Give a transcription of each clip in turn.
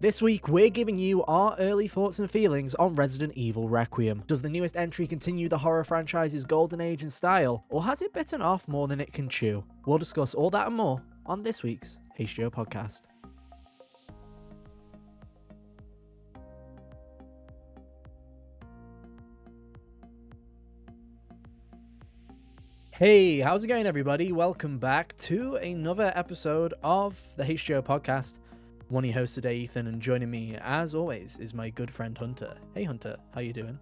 This week, we're giving you our early thoughts and feelings on Resident Evil Requiem. Does the newest entry continue the horror franchise's golden age in style, or has it bitten off more than it can chew? We'll discuss all that and more on this week's HGO podcast. Hey, how's it going, everybody? Welcome back to another episode of the HGO podcast. One of your hosts today, Ethan, and joining me, as always, is my good friend Hunter. Hey, Hunter, how you doing?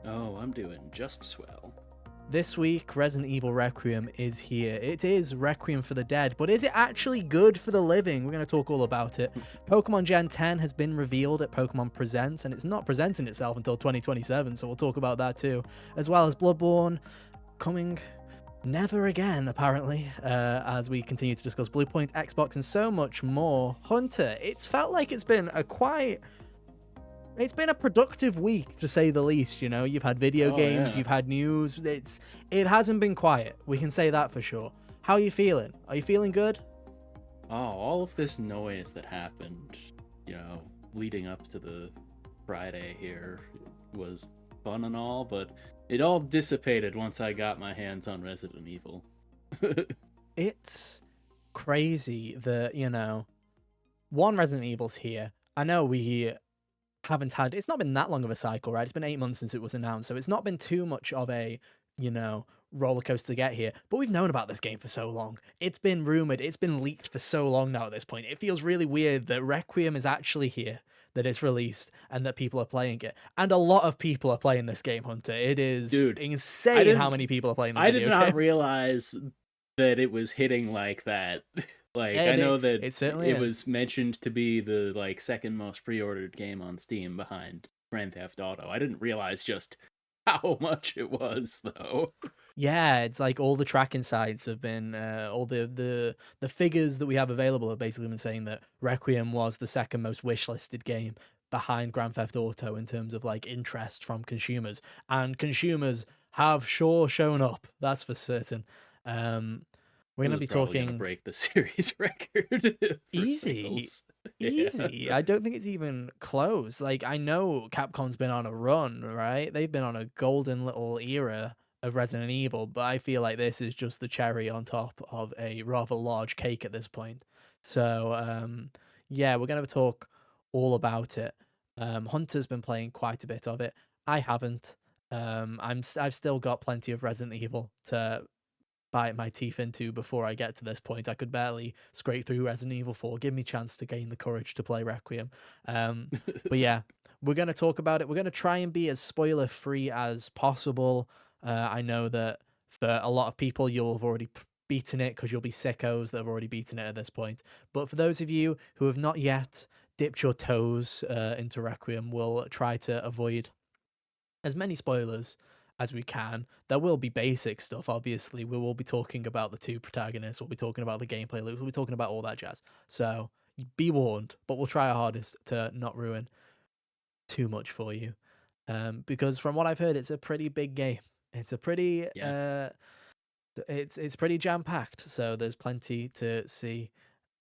Oh, I'm doing just swell. This week, Resident Evil Requiem is here. It is Requiem for the Dead, but is it actually good for the living? We're going to talk all about it. Pokemon Gen 10 has been revealed at Pokemon Presents, and it's not presenting itself until 2027, so we'll talk about that too. As well as Bloodborne coming never again, apparently, as we continue to discuss Bluepoint, Xbox, and so much more. Hunter, it's felt like it's been a productive week, to say the least. You know, you've had video games, you've had news. It hasn't been quiet. We can say that for sure. How are you feeling? Are you feeling good? Oh, all of this noise that happened, leading up to the Friday here was fun and all, but it all dissipated once I got my hands on Resident Evil. It's crazy that, one, Resident Evil's here. I know we haven't had, it's not been that long of a cycle, right? It's been 8 months since it was announced, so it's not been too much of a, roller coaster to get here. But we've known about this game for so long. It's been rumored, it's been leaked for so long now at this point. It feels really weird that Requiem is actually here, that it's released, and that people are playing it. And a lot of people are playing this game, Hunter. It is insane how many people are playing this video game. I did not realize that it was hitting like that. I know that it was mentioned to be the second most pre-ordered game on Steam behind Grand Theft Auto. I didn't realize just how much it was, though. Yeah, it's like all the tracking sites have been, all the figures that we have available have basically been saying that Requiem was the second most wishlisted game behind Grand Theft Auto in terms of interest from consumers, and consumers have sure shown up. That's for certain. We're going to be talking break the series record. Easy. I don't think it's even close. I know Capcom's been on a run, right? They've been on a golden little era of Resident Evil, but I feel like this is just the cherry on top of a rather large cake at this point. So, yeah, we're going to talk all about it. Hunter's been playing quite a bit of it. I haven't. I've still got plenty of Resident Evil to bite my teeth into before I get to this point. I could barely scrape through Resident Evil 4. Give me a chance to gain the courage to play Requiem. But yeah, we're going to talk about it. We're going to try and be as spoiler free as possible. I know that for a lot of people, you'll have already beaten it because you'll be sickos that have already beaten it at this point. But for those of you who have not yet dipped your toes into Requiem, we'll try to avoid as many spoilers as we can. There will be basic stuff, obviously. We will be talking about the two protagonists, we'll be talking about the gameplay loops, we'll be talking about all that jazz. So be warned, but we'll try our hardest to not ruin too much for you. Because from what I've heard, it's a pretty big game. It's a pretty it's pretty jam-packed, so there's plenty to see.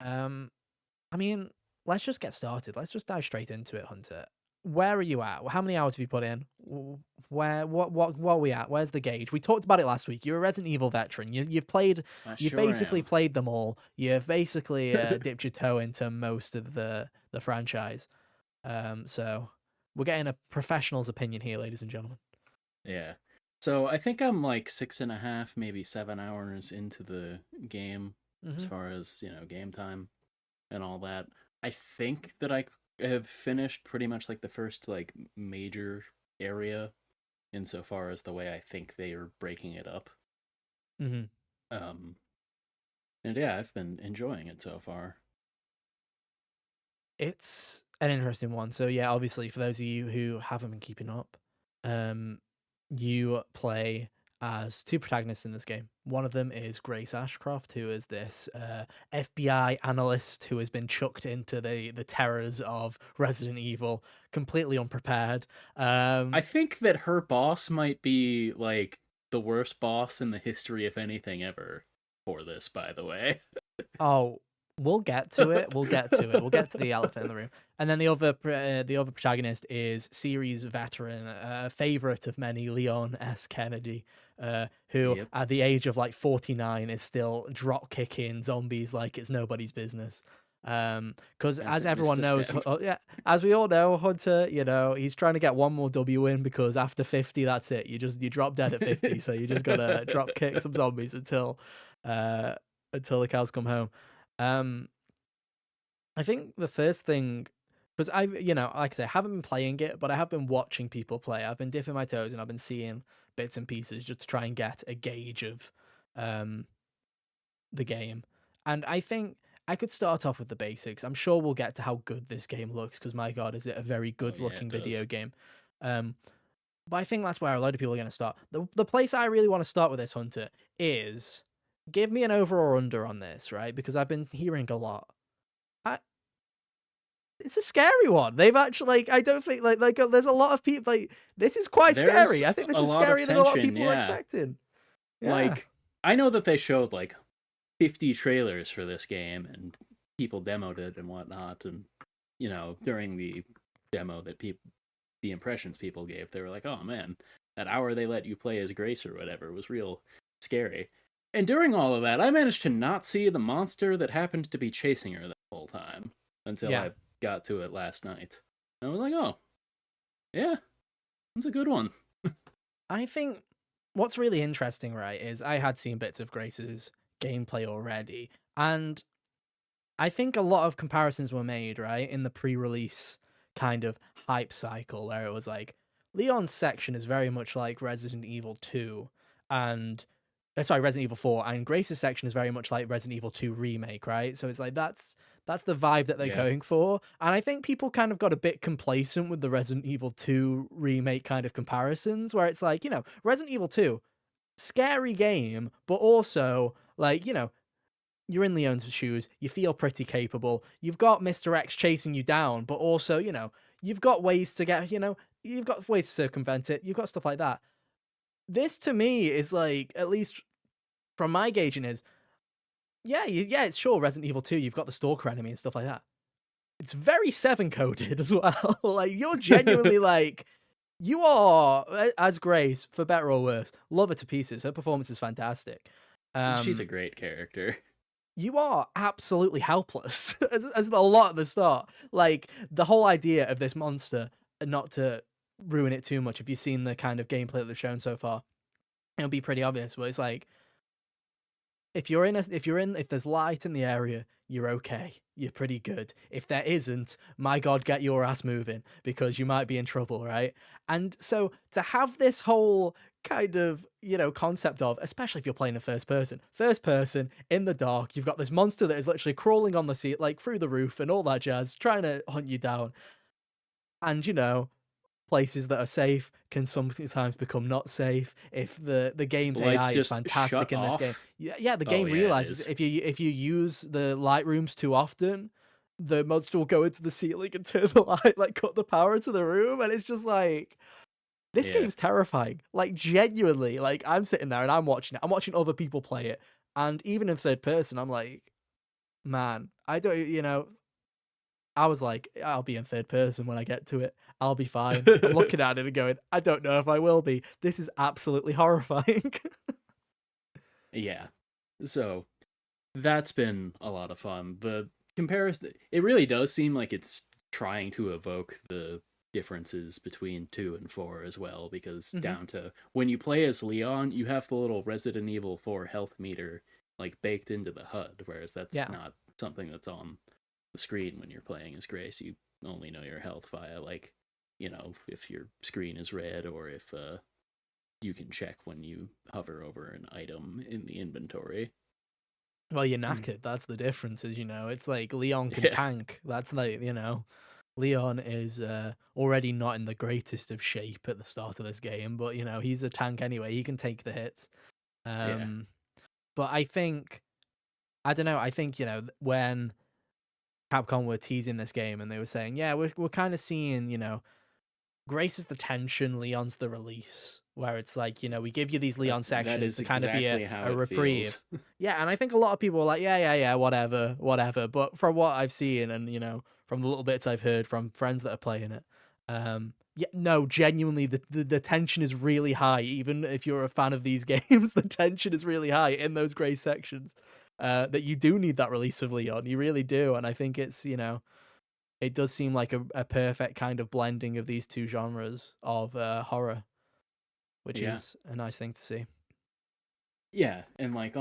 Let's just get started. Let's just dive straight into it, Hunter. Where are you at? How many hours have you put in? What are we at? Where's the gauge? We talked about it last week. You're a Resident Evil veteran. You've basically played them all. You've basically dipped your toe into most of the franchise. So we're getting a professional's opinion here, ladies and gentlemen. Yeah. So I think I'm 6.5, maybe 7 hours into the game, as far as, game time and all that. I think that I have finished pretty much the first major area insofar as the way I think they are breaking it up. And yeah, I've been enjoying it so far. It's an interesting one. So yeah, obviously for those of you who haven't been keeping up, you play as two protagonists in this game. One of them is Grace Ashcroft, who is this FBI analyst who has been chucked into the terrors of Resident Evil, completely unprepared. I think that her boss might be the worst boss in the history of anything ever for this, by the way. Oh, We'll get to it. We'll get to it. We'll get to the elephant in the room. And then the other protagonist is series veteran, a favorite of many, Leon S. Kennedy, who Yep. at the age of like 49 is still drop kicking zombies like it's nobody's business. Because as Hasn't missed everyone a knows, step. yeah, as we all know, Hunter, he's trying to get one more W in because after 50, that's it. You drop dead at 50, so you just gotta drop kick some zombies uh, until the cows come home. Um, I think the first thing, because like I say, I haven't been playing it, but I have been watching people play. I've been dipping my toes and I've been seeing bits and pieces just to try and get a gauge of um, the game. And I think I could start off with the basics. I'm sure we'll get to how good this game looks, because my God, is it a very Oh good yeah, looking it video does. game. Um, but I think that's where a lot of people are going to start. The place I really want to start with this, Hunter, is give me an over or under on this, right? Because I've been hearing a lot. I, it's a scary one. They've actually, like, I don't think there's a lot of people like this is quite There's scary. I think this a is lot of scarier than a lot of tension, people were yeah. expecting. Yeah. Like, I know that they showed like 50 trailers for this game and people demoed it and whatnot, and during the demo that the impressions people gave, they were like, oh man, that hour they let you play as Grace or whatever was real scary. And during all of that, I managed to not see the monster that happened to be chasing her the whole time until Yeah. I got to it last night. And I was like, oh, yeah, that's a good one. I think what's really interesting, right, is I had seen bits of Grace's gameplay already, and I think a lot of comparisons were made, right, in the pre-release kind of hype cycle where it was like Leon's section is very much like Resident Evil 2 and Resident Evil 4, and Grace's section is very much like Resident Evil 2 remake, right? So it's like that's the vibe that they're Yeah. going for. And I think people kind of got a bit complacent with the Resident Evil 2 remake kind of comparisons where it's like, Resident Evil 2, scary game, but also like, you're in Leon's shoes, you feel pretty capable. You've got Mr. X chasing you down, but also, you've got ways to get, you've got ways to circumvent it. You've got stuff like that. This to me is like, at least from my gauging, is it's sure Resident Evil 2, you've got the stalker enemy and stuff like that. It's very 7 coded as well. Like, you're genuinely like, you are, as Grace, for better or worse, love her to pieces. Her performance is fantastic. She's a great character. You are absolutely helpless as a lot at the start. Like, the whole idea of this monster, not to ruin it too much, if you've seen the kind of gameplay that they've shown so far, it'll be pretty obvious, but it's like, if there's light in the area, you're okay. You're pretty good. If there isn't, my God, get your ass moving, because you might be in trouble, right? And so to have this whole kind of, concept of, especially if you're playing in first person in the dark, you've got this monster that is literally crawling on the seat, like through the roof and all that jazz, trying to hunt you down. And places that are safe can sometimes become not safe if the game's Lights AI is just fantastic shut in this game. off. Yeah, the Oh game yeah, it realizes is. if you use the light rooms too often, the monster will go into the ceiling and turn the light, like cut the power to the room, and it's just like, this Yeah. game's terrifying. Like, genuinely, like, I'm sitting there and I'm watching it. I'm watching other people play it, and even in third person, I'm like, man, I don't, I was like, I'll be in third person when I get to it. I'll be fine. I'm looking at it and going, I don't know if I will be. This is absolutely horrifying. Yeah. So that's been a lot of fun. The comparison, it really does seem like it's trying to evoke the differences between 2 and 4 as well, because hmm down to when you play as Leon, you have the little Resident Evil 4 health meter like baked into the HUD, whereas that's Yeah. not something that's on the screen when you're playing as Grace. You only know your health via like, if your screen is red, or if you can check when you hover over an item in the inventory. Well, you're Mm. knackered. That's the difference, is, it's like Leon can Yeah. tank. That's like, Leon is already not in the greatest of shape at the start of this game, but, he's a tank anyway. He can take the hits. Yeah. But I don't know. I think, when Capcom were teasing this game and they were saying, yeah, we're kind of seeing, Grace is the tension, Leon's the release. where it's like, we give you these That Leon that sections is to kind of be exactly how a it reprieve. feels. Yeah, and I think a lot of people are like, yeah, whatever, whatever. But from what I've seen and, from the little bits I've heard from friends that are playing it, yeah, no, genuinely, the tension is really high. Even if you're a fan of these games, the tension is really high in those grey sections. That you do need that release of Leon. You really do. And I think it's, it does seem like a perfect kind of blending of these two genres of horror, which Yeah. is a nice thing to see. Yeah, and like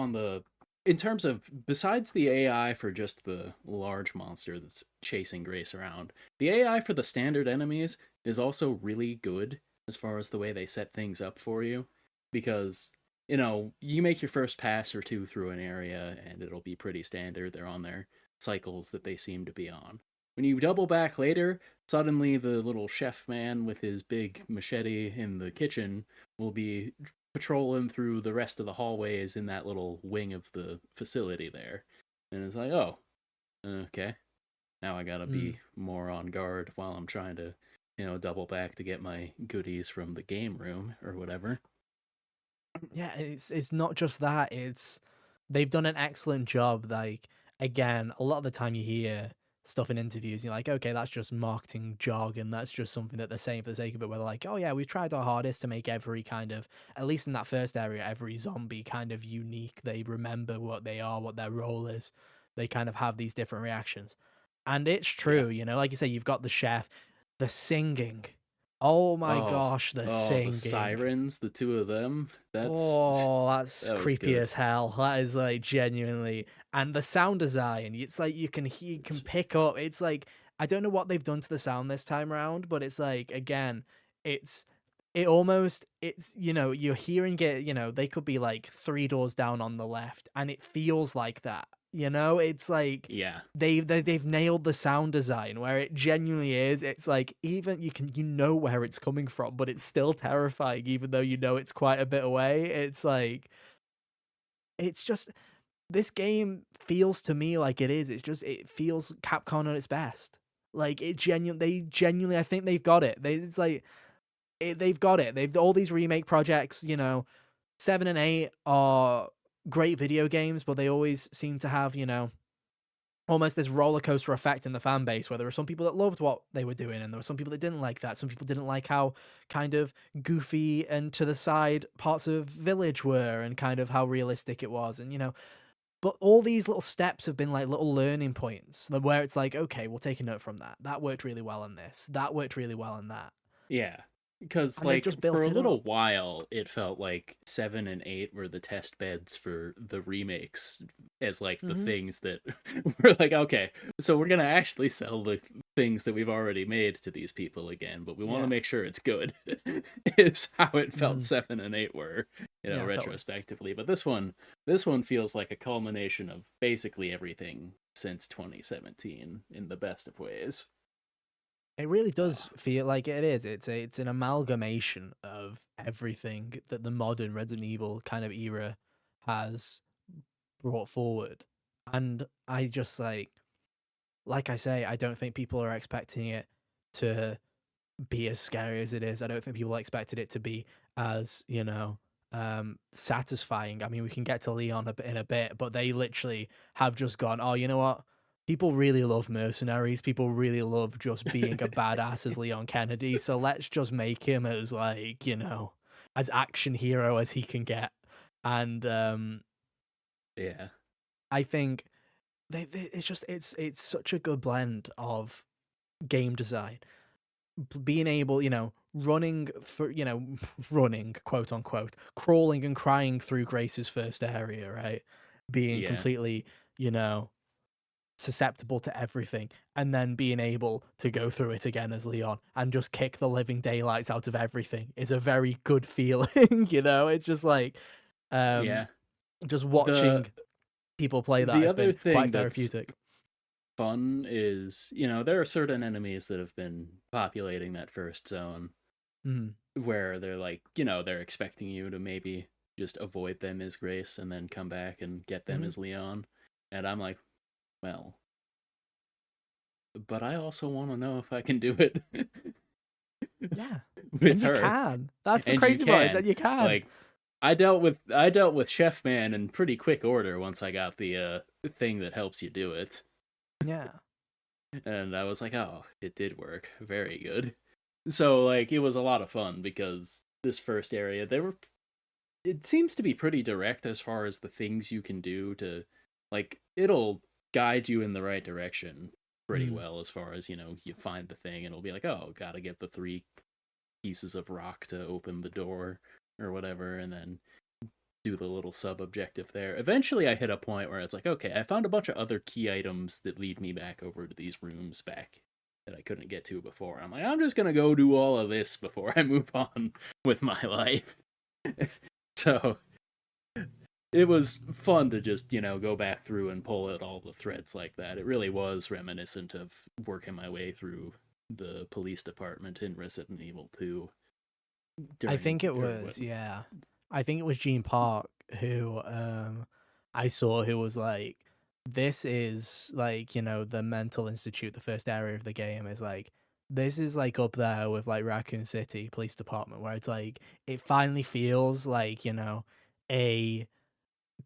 in terms of besides the AI for just the large monster that's chasing Grace around, the AI for the standard enemies is also really good as far as the way they set things up for you, because you make your first pass or two through an area and it'll be pretty standard. They're on their cycles that they seem to be on. When you double back later, suddenly the little chef man with his big machete in the kitchen will be patrolling through the rest of the hallways in that little wing of the facility there. And it's like, oh, okay. Now I gotta Mm. be more on guard while I'm trying to, double back to get my goodies from the game room or whatever. Yeah, it's not just that. It's they've done an excellent job. Like again, a lot of the time you hear stuff in interviews, you're like, okay, that's just marketing jargon. That's just something that they're saying for the sake of it. Where they're like, oh yeah, we've tried our hardest to make every kind of, at least in that first area, every zombie kind of unique. They remember what they are, what their role is. They kind of have these different reactions, and it's Yeah. true. Like you say, you've got the chef, the singing. Oh my Oh, gosh, the oh, the singing. sirens, the two of them. Oh, that's That was creepy good. as hell. That is like genuinely, and the sound design. It's like you can It's pick up. It's like I don't know what they've done to the sound this time around, but it's like again, it's it's you're hearing it. They could be like three doors down on the left, and it feels like that. It's like yeah. they've nailed the sound design where it genuinely is. It's like even you know where it's coming from, but it's still terrifying, even though it's quite a bit away. It's like it's just this game feels to me like it is. It's just it feels Capcom at its best. Like they genuinely, I think they've got it. It's like they've got it. They've all these remake projects. 7 and 8 are great video games, but they always seem to have almost this roller coaster effect in the fan base where there were some people that loved what they were doing and there were some people that didn't like that. Some people didn't like how kind of goofy and to the side parts of Village were and kind of how realistic it was. And, but all these little steps have been like little learning points where it's like, okay, we'll take a note from that. That worked really well in this. That worked really well in that. Yeah. Because, And they've like, just for built a it little up. while, it felt like 7 and 8 were the test beds for the remakes as, like, the Hmm. things that were like, okay, so we're going to actually sell the things that we've already made to these people again, but we want to Yeah. make sure it's good, is how it felt Hmm. 7 and 8 were, Yeah, totally. retrospectively. But this one feels like a culmination of basically everything since 2017 in the best of ways. It really Uh, does feel like it is. It's an amalgamation of everything that the modern Resident Evil kind of era has brought forward. And I just like I say, I don't think people are expecting it to be as scary as it is. I don't think people expected it to be as, satisfying. I mean, we can get to Leon in a bit, but they literally have just gone, oh, you know what? People really love mercenaries. People really love just being a badass as Leon Kennedy. So let's just make him as like, as action hero as he can get. And yeah. I think it's just it's such a good blend of game design being able, running for, running, quote unquote, crawling and crying through Grace's first area, right? Being Yeah. completely, you know, susceptible to everything, and then being able to go through it again as Leon and just kick the living daylights out of everything is a very good feeling, It's just like, um, Yeah. just The watching people play that the has other been quite thing that's therapeutic. fun is, there are certain enemies that have been populating that first zone Mm. where they're like, they're expecting you to maybe just avoid them as Grace and then come back and get them Hmm. as Leon. And I'm like, well, but I also want to know if I can do it. Yeah. with And you her. can. That's the And you crazy part, is can. that you can. Like, I dealt with Chef Man in pretty quick order once I got the thing that helps you do it. Yeah. And I was like, oh, it did work. Very good. So like it was a lot of fun because this first area, it seems to be pretty direct as far as the things you can do to, like, it'll guide you in the right direction pretty Mm. well as far as, you find the thing and it'll be like, oh, gotta get the 3 pieces of rock to open the door or whatever, and then do the little sub objective there. Eventually I hit a point where it's like, okay, I found a bunch of other key items that lead me back over to these rooms back that I couldn't get to before. I'm like, I'm just gonna go do all of this before I move on with my life. So it was fun to just, go back through and pull at all the threads like that. It really was reminiscent of working my way through the police department in Resident Evil 2 I during think it or what was, yeah. I think it was Gene Park who I saw, who was like, this is like, the mental institute, the first area of the game is like, this is like up there with like Raccoon City Police Department, where it's like it finally feels like, a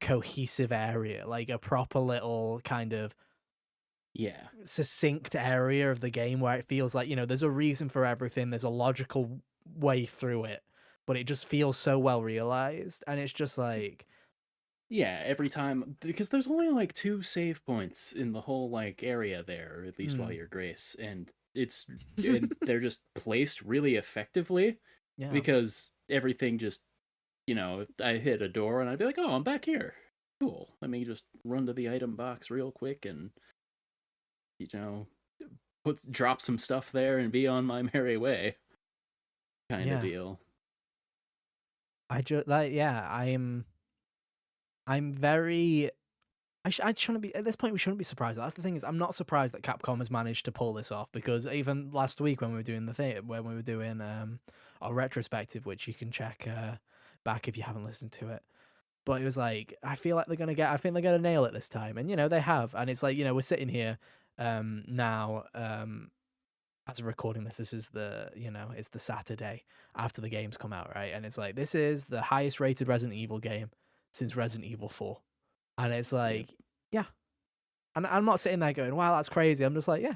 cohesive area, like a proper little kind of yeah. succinct area of the game where it feels like, there's a reason for everything, there's a logical way through it, but it just feels so well realized, and it's just like, Yeah, every time, because there's only like 2 save points in the whole like area there, at least while hmm. you're Grace, and they're just placed really effectively Yeah. because everything just, I hit a door and I'd be like, oh, I'm back here. Cool. Let me just run to the item box real quick and, you know, drop some stuff there and be on my merry way. Kind of Yeah. deal. I just like, yeah, I'm very, I shouldn't be at this point. We shouldn't be surprised. That's the thing, is I'm not surprised that Capcom has managed to pull this off, because even last week when we were doing the thing, when we were doing our retrospective, which you can check back if you haven't listened to it, but it was like, I feel like I think they're gonna nail it this time, and they have, and it's like, we're sitting here now, as of recording this, is the, it's the Saturday after the game's come out, right? And it's like, this is the highest rated Resident Evil game since Resident Evil 4. And it's Yep. like, yeah. And I'm not sitting there going, wow, that's crazy. I'm just like, yeah,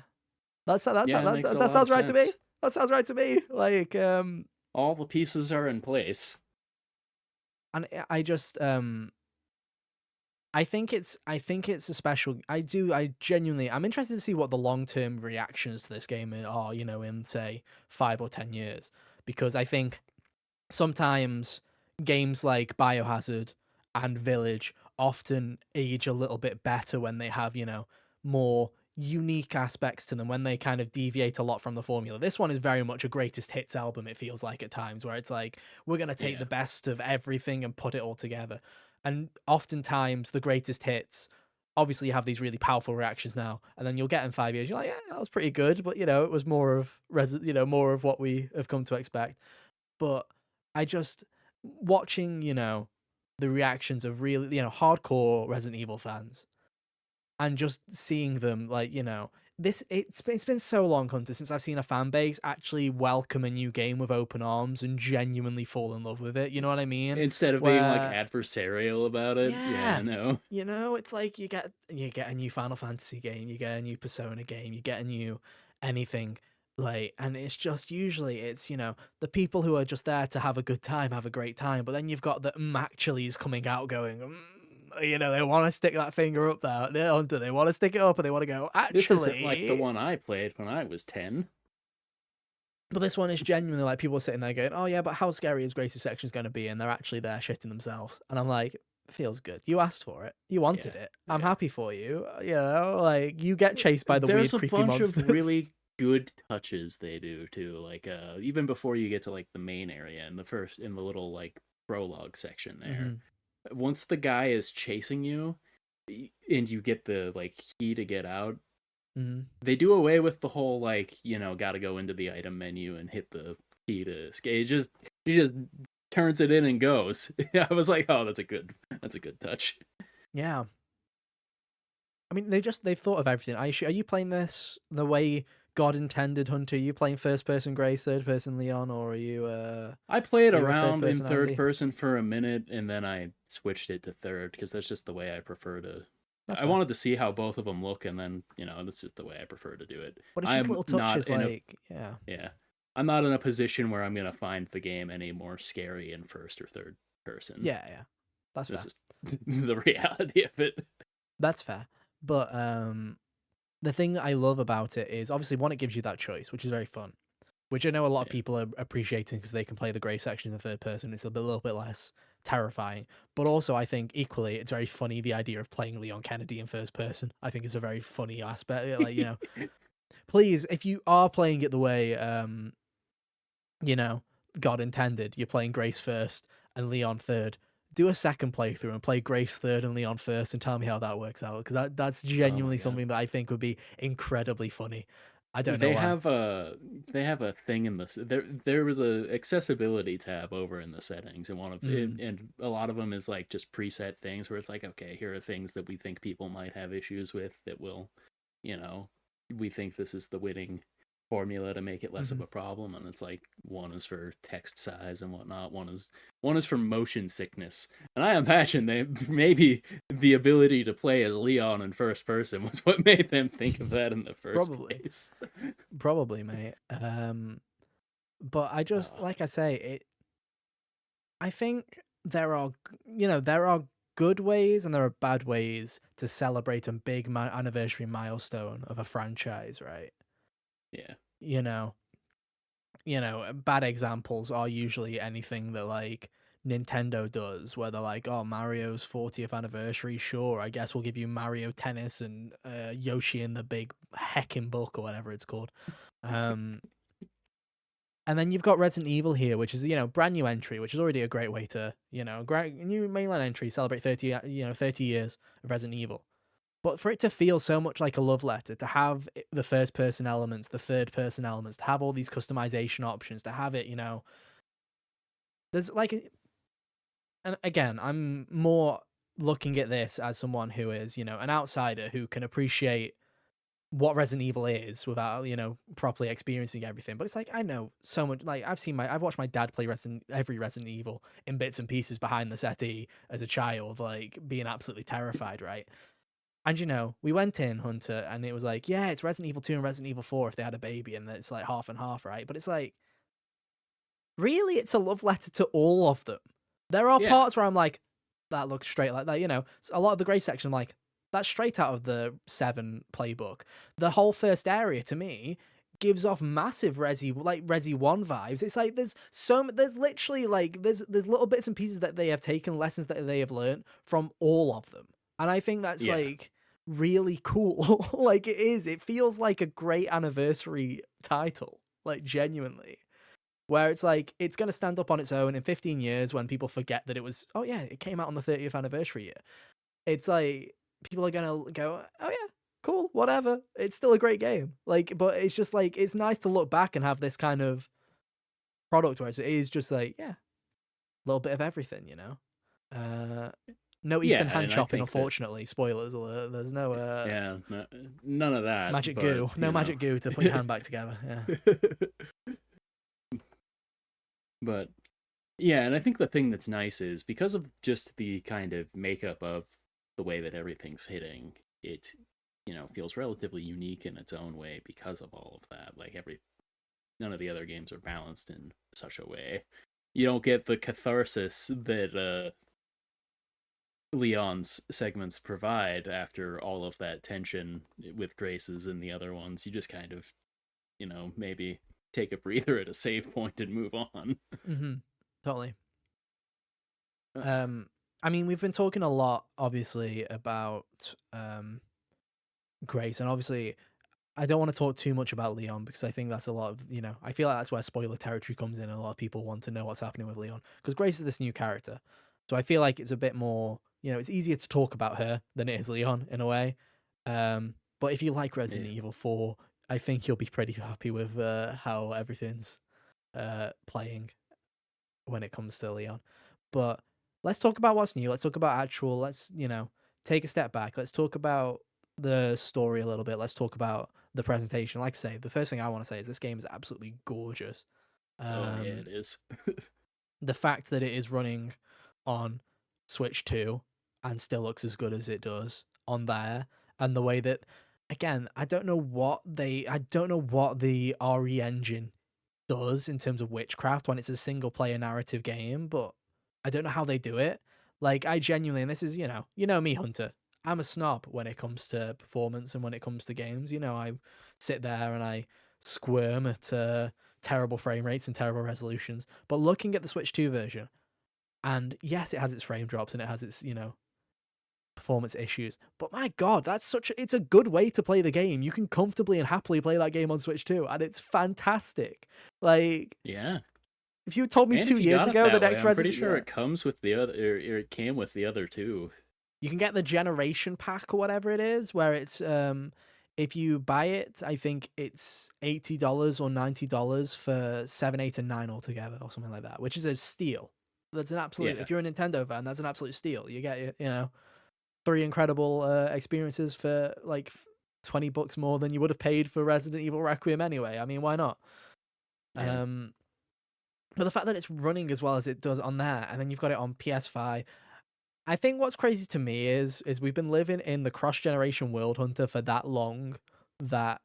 Yeah, it makes a that lot of sounds right to me. sense. That sounds right to me. Like, All the pieces are in place. and I just, I think it's a special. I genuinely, I'm interested to see what the long term reactions to this game are, in say 5 or 10 years, because I think sometimes games like Biohazard and Village often age a little bit better when they have, more unique aspects to them, when they kind of deviate a lot from the formula. This one is very much a greatest hits album, it feels like at times, where it's like, we're going to take Yeah. the best of everything and put it all together. And oftentimes the greatest hits, obviously you have these really powerful reactions now, and then you'll get in 5 years, you're like, yeah, that was pretty good, but it was more of more of what we have come to expect. But I just, watching, the reactions of really, hardcore Resident Evil fans, and just seeing them, like, it's been so long, Hunter, since I've seen a fan base actually welcome a new game with open arms and genuinely fall in love with it. You know what I mean? Instead of being like Where, adversarial about it. yeah, Yeah, no. it's like you get a new Final Fantasy game, you get a new Persona game, you get a new anything, like, and it's just, usually it's, the people who are just there to have a good time, have a great time, but then you've got the actually is coming out going, they want to stick that finger up there, they want to stick it up, and they want to go, This isn't like the actually. one I played when I was 10. But this one is genuinely like, people are sitting there going, oh yeah, but how scary is Grace's section going to be? And they're actually there shitting themselves. And I'm like, feels good. You asked for it. You wanted Yeah. it. I'm Yeah. happy for you. Like, you get chased by the There's weird, a creepy bunch monsters. of really good touches they do too. Like even before you get to like the main area in the little like prologue section there. hmm Once the guy is chasing you and you get the like key to get out, hmm they do away with the whole like, gotta go into the item menu and hit the key to escape. He just turns it in and goes. I was like, oh, that's a good touch. Yeah. I mean, they've thought of everything. Are you playing this the way God intended, Hunter? Are you playing first person Grace, third person Leon, or are you I played a third around in third personality? person for a minute, and then I switched it to third because that's just the way I prefer to. That's I fair. wanted to see how both of them look, and then that's just the way I prefer to do it. But it's just I'm little not touches, in a like yeah. yeah, I'm not in a position where I'm gonna find the game any more scary in first or third person. Yeah, yeah. That's This fair. is the reality of it. That's fair. But the thing that I love about it is obviously one, it gives you that choice, which is very fun. Which I know a lot of Yeah. people are appreciating because they can play the grey section in the third person. It's little bit less terrifying. But also, I think equally, it's very funny the idea of playing Leon Kennedy in first person. I think it's a very funny aspect. Like, please, if you are playing it the way, God intended, you're playing Grace first and Leon third. Do a second playthrough and play Grace third and Leon first, and tell me how that works out, because that's Oh my genuinely god. something that I think would be incredibly funny. I don't know They why. have a they have a thing in this. There was a accessibility tab over in the settings, and and a lot of them is like just preset things where it's like, okay, here are things that we think people might have issues with that will, you know, we think this is the winning formula to make it less of Mm-hmm. a problem. And it's like one is for text size and whatnot. One is for motion sickness. And I imagine they maybe the ability to play as Leon in first person was what made them think of that in the first Probably. place. Probably, mate. But I just, Oh, like I say, I think there are good ways and there are bad ways to celebrate a big anniversary milestone of a franchise, right? yeah. You know, bad examples are usually anything that like Nintendo does, where they're like, "Oh, Mario's 40th anniversary, sure, I guess we'll give you Mario Tennis and Yoshi in the big heckin' book or whatever it's called." Um, And then you've got Resident Evil here, which is, brand new entry, which is already a great way to, new mainline entry, celebrate 30, 30 years of Resident Evil. But for it to feel so much like a love letter, to have the first person elements, the third person elements, to have all these customization options, to have it, there's like, and again, I'm more looking at this as someone who is, an outsider who can appreciate what Resident Evil is without, properly experiencing everything. But it's like, I know so much, like I've watched my dad play every Resident Evil in bits and pieces behind the settee as a child, like being absolutely terrified, right? And we went in, Hunter, and it was like, yeah, it's Resident Evil 2 and Resident Evil 4 if they had a baby, and it's like half and half, right? But it's like, really, it's a love letter to all of them. There are Yeah. parts where I'm like, that looks straight like that, So a lot of the grey section, I'm like, that's straight out of the 7 playbook. The whole first area, to me, gives off massive Resi 1 vibes. It's like there's literally like there's little bits and pieces that they have taken, lessons that they have learned from all of them. And I think that's Yeah. like really cool. Like it feels like a great anniversary title, like genuinely. Where it's like it's going to stand up on its own in 15 years when people forget that it came out on the 30th anniversary year. It's like people are going to go, oh yeah, cool, whatever. It's still a great game. Like, but it's just like it's nice to look back and have this kind of product where it is just like, yeah, a little bit of everything, No Ethan Yeah, hand and I chopping, think that unfortunately. Spoilers alert. There's no yeah, none of that, magic but goo. No magic goo to put your hand back together. Yeah. but yeah, and I think the thing that's nice is because of just the kind of makeup of the way that everything's hitting, it feels relatively unique in its own way because of all of that. Like none of the other games are balanced in such a way. You don't get the catharsis that Leon's segments provide after all of that tension with Grace's and the other ones. You just kind of, maybe take a breather at a save point and move on. Mm-hmm. Totally. Uh, I mean, we've been talking a lot, obviously, about Grace, and obviously, I don't want to talk too much about Leon because I think that's a lot of, I feel like that's where spoiler territory comes in, and a lot of people want to know what's happening with Leon because Grace is this new character. So I feel like it's a bit more, it's easier to talk about her than it is Leon in a way. But if you like Resident yeah. Evil 4, I think you'll be pretty happy with how everything's playing when it comes to Leon. But let's talk about what's new. Let's talk about let's, take a step back. Let's talk about the story a little bit. Let's talk about the presentation. Like I say, the first thing I want to say is this game is absolutely gorgeous. Oh yeah, it Um, is. the fact that it is running on Switch 2 and still looks as good as it does on there, and the way that, again, I don't know what the RE engine does in terms of witchcraft when it's a single player narrative game, but I don't know how they do it. Like, I genuinely, and this is, you know me, Hunter. I'm a snob when it comes to performance and when it comes to games. I sit there and I squirm at terrible frame rates and terrible resolutions. But looking at the Switch 2 version, and yes, it has its frame drops and it has its, performance issues. But my God, it's a good way to play the game. You can comfortably and happily play that game on Switch 2, and it's fantastic. Like, Yeah. if you told me And two if you years got it ago the that way, next I'm pretty Resident, sure yeah, it comes with the other, or it came with the other two. you can get the generation pack or whatever it is, where it's if you buy it, I think it's $80 or $90 for 7, 8, and 9 altogether, or something like that, which is a steal. That's an absolute. Yeah. If you're a Nintendo fan, that's an absolute steal. You get three incredible experiences for like $20 more than you would have paid for Resident Evil Requiem anyway. I mean, why not? Yeah. But the fact that it's running as well as it does on there, and then you've got it on PS5. I think what's crazy to me is we've been living in the cross generation world, Hunter, for that long that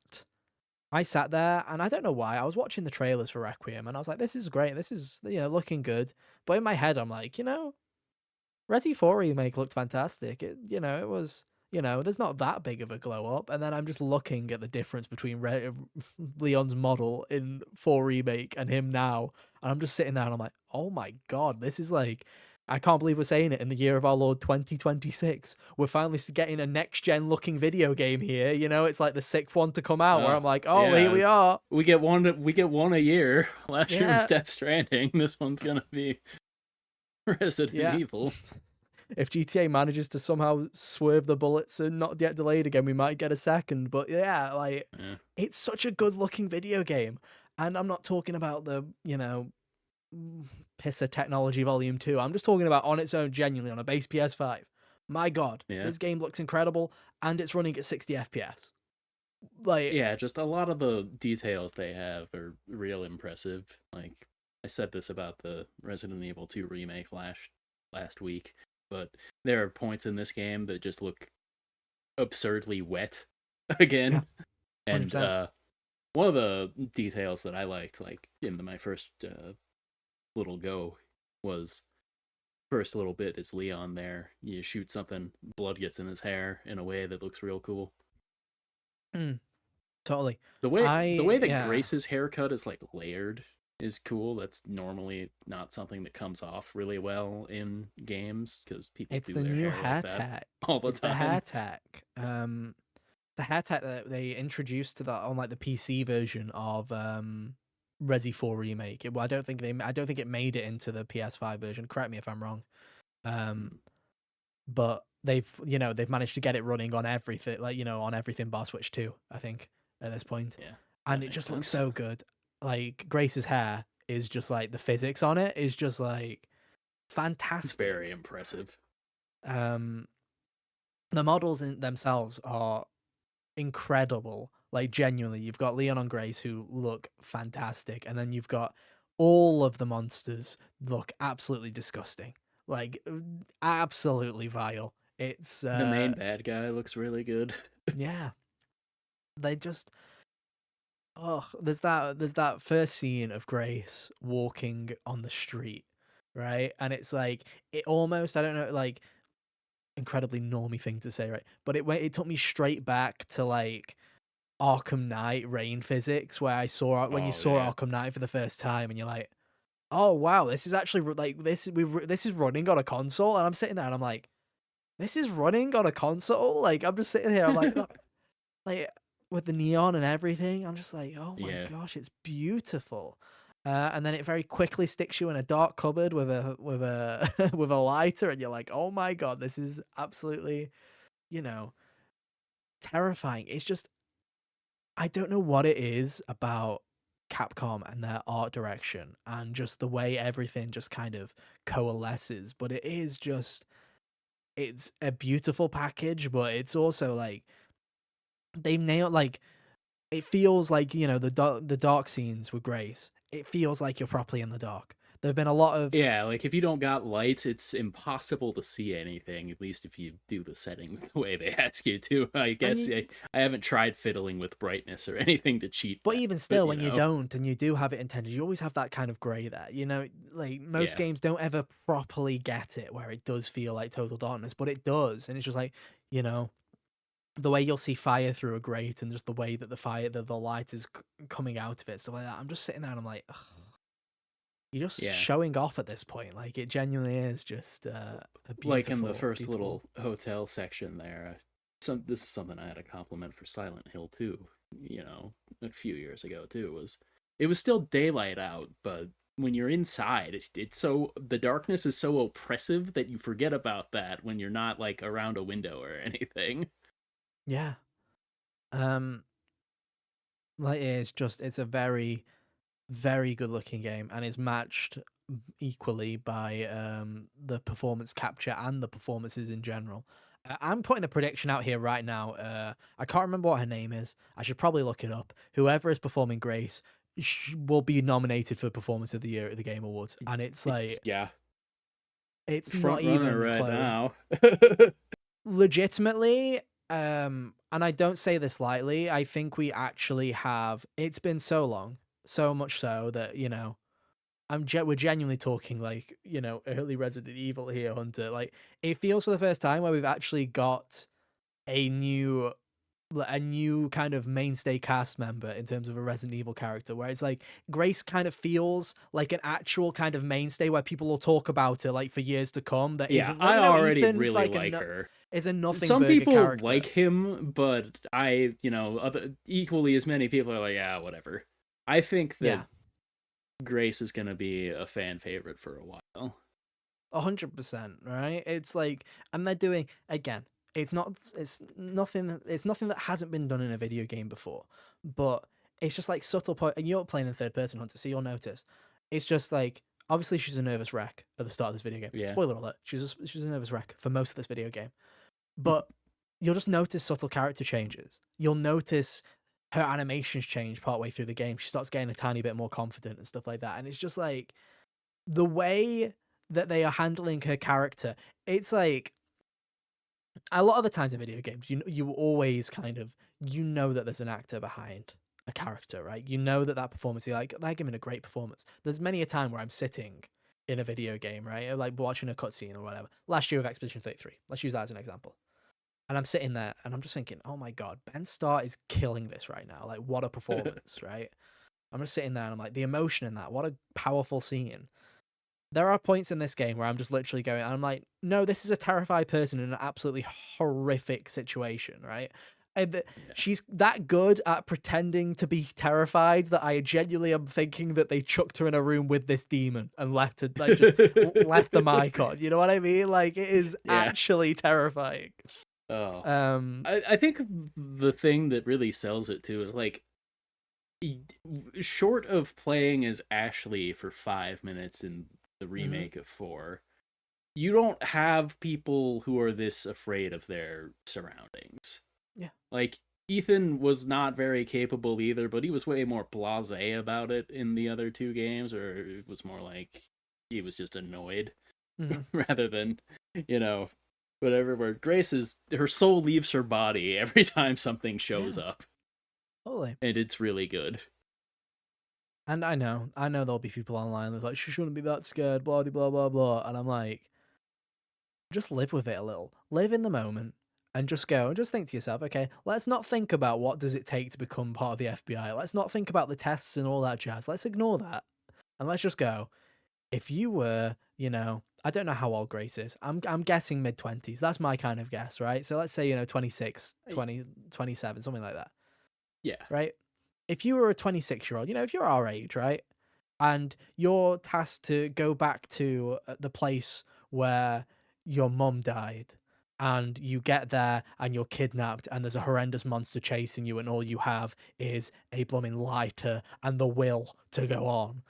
I sat there and I don't know why I was watching the trailers for Requiem and I was like, this is great, this is looking good. But in my head, I'm like, Resi 4 remake looked fantastic. It was, there's not that big of a glow up. And then I'm just looking at the difference between Leon's model in 4 remake and him now. And I'm just sitting there and I'm like, oh my God, this is like, I can't believe we're saying it in the year of our Lord 2026. We're finally getting a next gen looking video game here. It's like the sixth one to come out where Oh I'm like, oh, here yeah. we are. We get one. We get one a year. Last year was Yeah. Death Stranding. This one's gonna be Resident Yeah. Evil. If GTA manages to somehow swerve the bullets and not get delayed again, we might get a second. But yeah, like Yeah. it's such a good looking video game. And I'm not talking about the, pisser technology volume 2. I'm just talking about on its own, genuinely on a base PS5. My God, Yeah. this game looks incredible and it's running at 60 FPS. Like, Yeah, just a lot of the details they have are real impressive. Like I said this about the Resident Evil 2 remake last week, but there are points in this game that just look absurdly wet again. yeah, And 100%. one of the details that I liked, like in my first little go, was first little bit is Leon there. You shoot something, blood gets in his hair in a way that looks real cool. Totally. The way that Yeah. Grace's haircut is like layered is cool. That's normally not something that comes off really well in games because people It's do the their new hair like hair that tech. all the It's the hair time. tech. The hair tech that they introduced to that on like the PC version of Resi 4 remake. I don't think it made it into the PS5 version. Correct me if I'm wrong. Mm, But they've managed to get it running on everything, like on everything bar Switch 2, I think, at this point. yeah, And that it makes just looks sense. so good. Like Grace's hair is just like the physics on it is just like It's very fantastic. impressive. Um the models in themselves are incredible. Like genuinely, you've got Leon and Grace who look fantastic, and then you've got all of the monsters look absolutely disgusting. Like absolutely vile. It's The main bad guy looks really good. yeah. They just there's that first scene of Grace walking on the street, right? And it's like it almost, I don't know, like incredibly normie thing to say, right? But it took me straight back to like Arkham Knight rain physics, where I saw when you Oh saw yeah, Arkham Knight for the first time, and you're like, oh wow, this is actually like this is running on a console, and I'm sitting there and I'm like, this is running on a console. Like I'm just sitting here, I'm like, "Look," like with the neon and everything, I'm just like, oh my yeah. gosh, it's beautiful. And then it very quickly sticks you in a dark cupboard with a with a lighter, and you're like, oh my God, this is absolutely, you know, terrifying. It's just I don't know what it is about Capcom and their art direction and just the way everything just kind of coalesces, but it is just it's a beautiful package, but it's also like they've nailed, like, it feels like, the dark scenes with Grace. It feels like you're properly in the dark. There've been a lot of Yeah, like if you don't got lights, it's impossible to see anything, at least if you do the settings the way they ask you to. I and guess you I haven't tried fiddling with brightness or anything to cheat but that, even but still, when you don't and you do have it intended, you always have that kind of gray there. Like most yeah. games don't ever properly get it where it does feel like total darkness, but it does. And it's just like, you know, the way you'll see fire through a grate and just the way that the light is coming out of it, stuff like that. I'm just sitting there and I'm like, ugh, you're just Yeah. showing off at this point. Like it genuinely is just a Like in the beautiful, first beautiful. little hotel section there, this is something I had a compliment for Silent Hill too, a few years ago too, was it was still daylight out, but when you're inside, it's so the darkness is so oppressive that you forget about that when you're not like around a window or anything. Yeah. Um, like it's a very, very good looking game and is matched equally by the performance capture and the performances in general. I'm putting a prediction out here right now. I can't remember what her name is. I should probably look it up. Whoever is performing Grace will be nominated for Performance of the Year at the Game Awards, and it's like Yeah, it's not front runner even right close. now. Legitimately, and I don't say this lightly. I think we actually have. It's been so long, so much so that we're genuinely talking like, early Resident Evil here, Hunter. Like it feels for the first time where we've actually got a new a new kind of mainstay cast member in terms of a Resident Evil character, where it's like Grace kind of feels like an actual kind of mainstay where people will talk about her like for years to come. That Yeah, isn't like, I already Ethan's really like like her. is a nothing Some burger people character. like him, but other equally as many people are like, yeah, whatever. I think that Yeah, Grace is gonna be a fan favorite for a while. 100%, right? It's like, and they're doing again. It's nothing that hasn't been done in a video game before, but it's just like subtle point. And you're playing in third person, Hunter, so you'll notice. It's just like obviously she's a nervous wreck at the start of this video game. Yeah. Spoiler alert: she's a nervous wreck for most of this video game, but you'll just notice subtle character changes. You'll notice her animations change partway through the game. She starts getting a tiny bit more confident and stuff like that, and it's just like the way that they are handling her character. It's like a lot of the times in video games, you always kind of that there's an actor behind a character, right? You know that performance, you're like they're giving a great performance. There's many a time where I'm sitting in a video game, right, like watching a cutscene or whatever. Last year with Expedition 33, let's use that as an example. And I'm sitting there and I'm just thinking, oh my god, Ben Starr is killing this right now. Like what a performance, right? I'm just sitting there and I'm like, the emotion in that, what a powerful scene. There are points in this game where I'm just literally going, I'm like, no, this is a terrified person in an absolutely horrific situation, right? And Yeah. she's that good at pretending to be terrified that I genuinely am thinking that they chucked her in a room with this demon and left her, like, just left the mic on. You know what I mean? Like, it is Yeah. actually terrifying. Oh. Um, I think the thing that really sells it too is like short of playing as Ashley for 5 minutes in the mhm. remake of 4, you don't have people who are this afraid of their surroundings. Yeah. Like Ethan was not very capable either, but he was way more blasé about it in the other two games, or it was more like he was just annoyed Mhm. rather than, you know, whatever. Where Grace is, her soul leaves her body every time something shows Yeah, up, totally. and it's really good. And I know there'll be people online that's like, she shouldn't be that scared, blah, blah, blah, blah. And I'm like, just live with it a little. Live in the moment and just go and just think to yourself, okay, let's not think about what does it take to become part of the FBI. Let's not think about the tests and all that jazz. Let's ignore that. And let's just go. If you were, I don't know how old Grace is. I'm guessing mid-20s. That's my kind of guess, right? So let's say, 26, 20, 27, something like that, Yeah, right? If you were a 26-year-old, if you're our age, right? And you're tasked to go back to the place where your mum died, and you get there and you're kidnapped and there's a horrendous monster chasing you and all you have is a blooming lighter and the will to go on.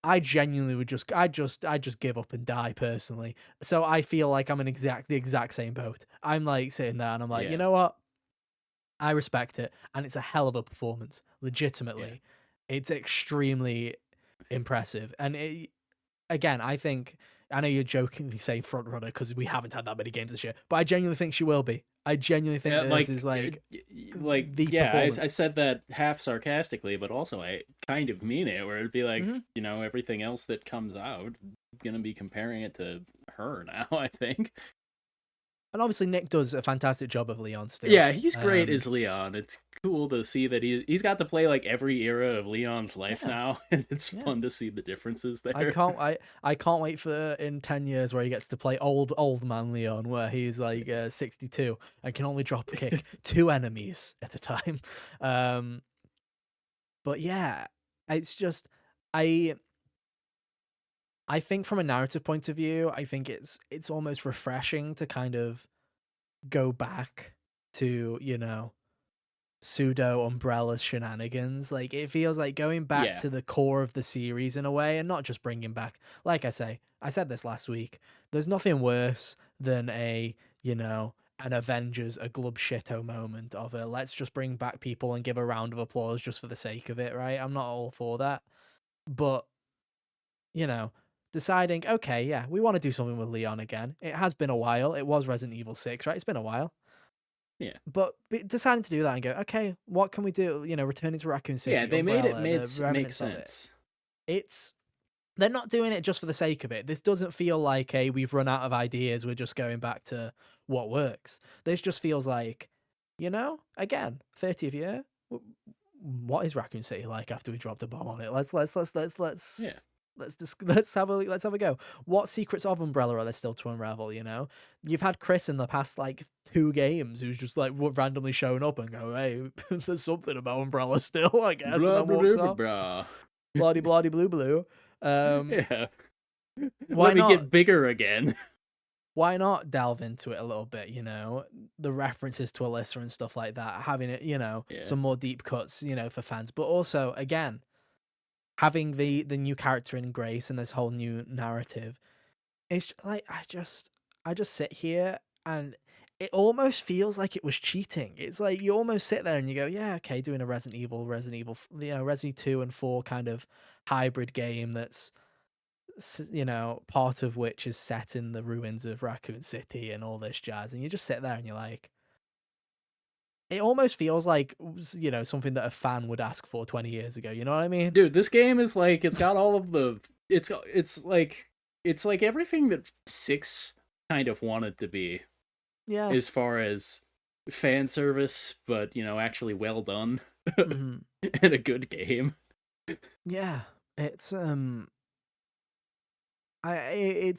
I genuinely would I just give up and die personally. So I feel like I'm in the exact same boat. I'm like sitting there and I'm like, you yeah. know what? I respect it, and it's a hell of a performance. Yeah. Legitimately, it's extremely impressive. And again, I know you're jokingly saying front runner because we haven't had that many games this year, but I genuinely think she will be. I genuinely think Yeah, that this is like the yeah, I performance. said that half sarcastically, but also I kind of mean it, where it'd be like, Hmm. everything else that comes out, gonna be comparing it to her now, I think. And obviously, Nick does a fantastic job of Leon still. Yeah, he's great as Leon. It's cool to see that he's got to play like every era of Leon's life Yeah, now, and it's yeah. fun to see the differences I there. can't I can't wait for in 10 years where he gets to play old man Leon where he's like 62 and can only drop kick two enemies at a time. Um but yeah, it's just I I think from a narrative point of view, I think it's almost refreshing to kind of go back to, pseudo umbrella shenanigans. Like it feels like going back Yeah, to the core of the series in a way, and not just bringing back. Like I said this last week. There's nothing worse than an Avengers a glub shito moment of a let's just bring back people and give a round of applause just for the sake of it. Right? I'm not all for that, but you know. Deciding, okay, yeah, we want to do something with Leon again. It has been a while. It was Resident Evil 6, right? It's been a while. yeah, But deciding to do that and go, okay, what can we do? Returning to Raccoon yeah. City, They made it Umbrella, the make remnants of it. sense. It's they're not doing it just for the sake of it. This doesn't feel like a we've run out of ideas. We're just going back to what works. This just feels like, again, 30th year. What is Raccoon City like after we dropped a bomb on it? Yeah, Let's have a go. What secrets of Umbrella are there still to unravel? You've had Chris in the past like 2 games who's just like randomly showing up and go, hey, there's something about Umbrella still, I guess, and blah then blah walks blah blah. off. blah. Bloody bloody blue blue. Yeah, Why let me not? get bigger again. Why not delve into it a little bit? The references to Alyssa and stuff like that, having it, Yeah, some more deep cuts, for fans, but also again having the new character in Grace and this whole new narrative. It's like I just sit here and it almost feels like it was cheating. It's like you almost sit there and you go, yeah, okay, doing a Resident Evil, Resident 2 and 4 kind of hybrid game that's part of which is set in the ruins of Raccoon City and all this jazz, and you just sit there and you're like, it almost feels like something that a fan would ask for 20 years ago. You know what I mean? dude, this game is like it's got all of the it's like everything that 6 kind of wanted to be, Yeah. as far as fan service, but actually well done Hmm. and a good game. Yeah. It's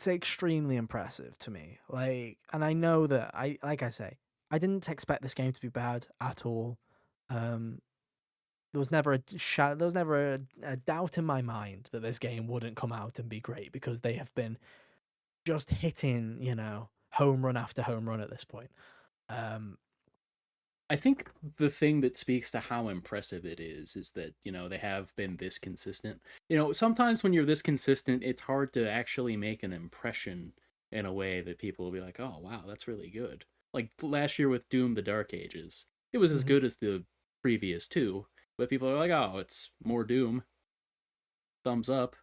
extremely impressive to me. Like, and I know that like I say, I didn't expect this game to be bad at all. Um, there was never a doubt in my mind that this game wouldn't come out and be great because they have been just hitting, home run after home run at this point. Um, I think the thing that speaks to how impressive it is that, they have been this consistent. Sometimes when you're this consistent, it's hard to actually make an impression in a way that people will be like, oh, wow, that's really good. Like last year with Doom the Dark Ages, it was as mhm. good as the previous two, but people are like, oh, it's more Doom. Thumbs up.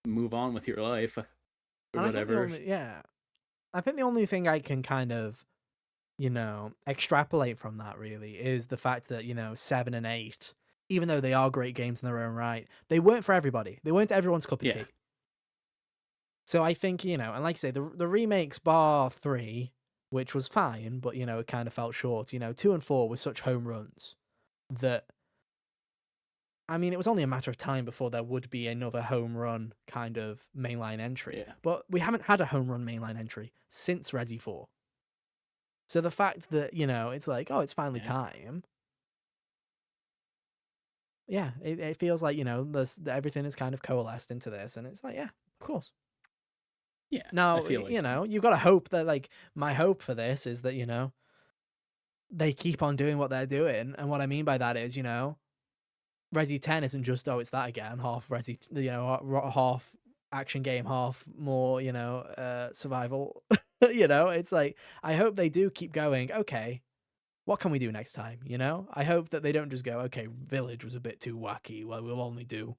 Move on with your life or And whatever. I think the only thing I can kind of extrapolate from that really is the fact that, 7 and 8, even though they are great games in their own right, they weren't for everybody. They weren't everyone's cup of Yeah. tea. So I think, and like I say, the remakes bar 3, which was fine, but, it kind of felt short. 2 and 4 were such home runs that, I mean, it was only a matter of time before there would be another home run kind of mainline entry. Yeah. But we haven't had a home run mainline entry since Resi 4. So the fact that, it's like, oh, it's finally Yeah. time. Yeah, it feels like, everything is kind of coalesced into this. And it's like, yeah, of course. Yeah. I Now, feel like you've got to hope that, like, my hope for this is that, they keep on doing what they're doing. And what I mean by that is, Resi 10 isn't just, oh, it's that again, half Resi, half action game, half more, survival. It's like, I hope they do keep going, okay, what can we do next time? You know, I hope that they don't just go, okay, Village was a bit too wacky. Well, we'll only do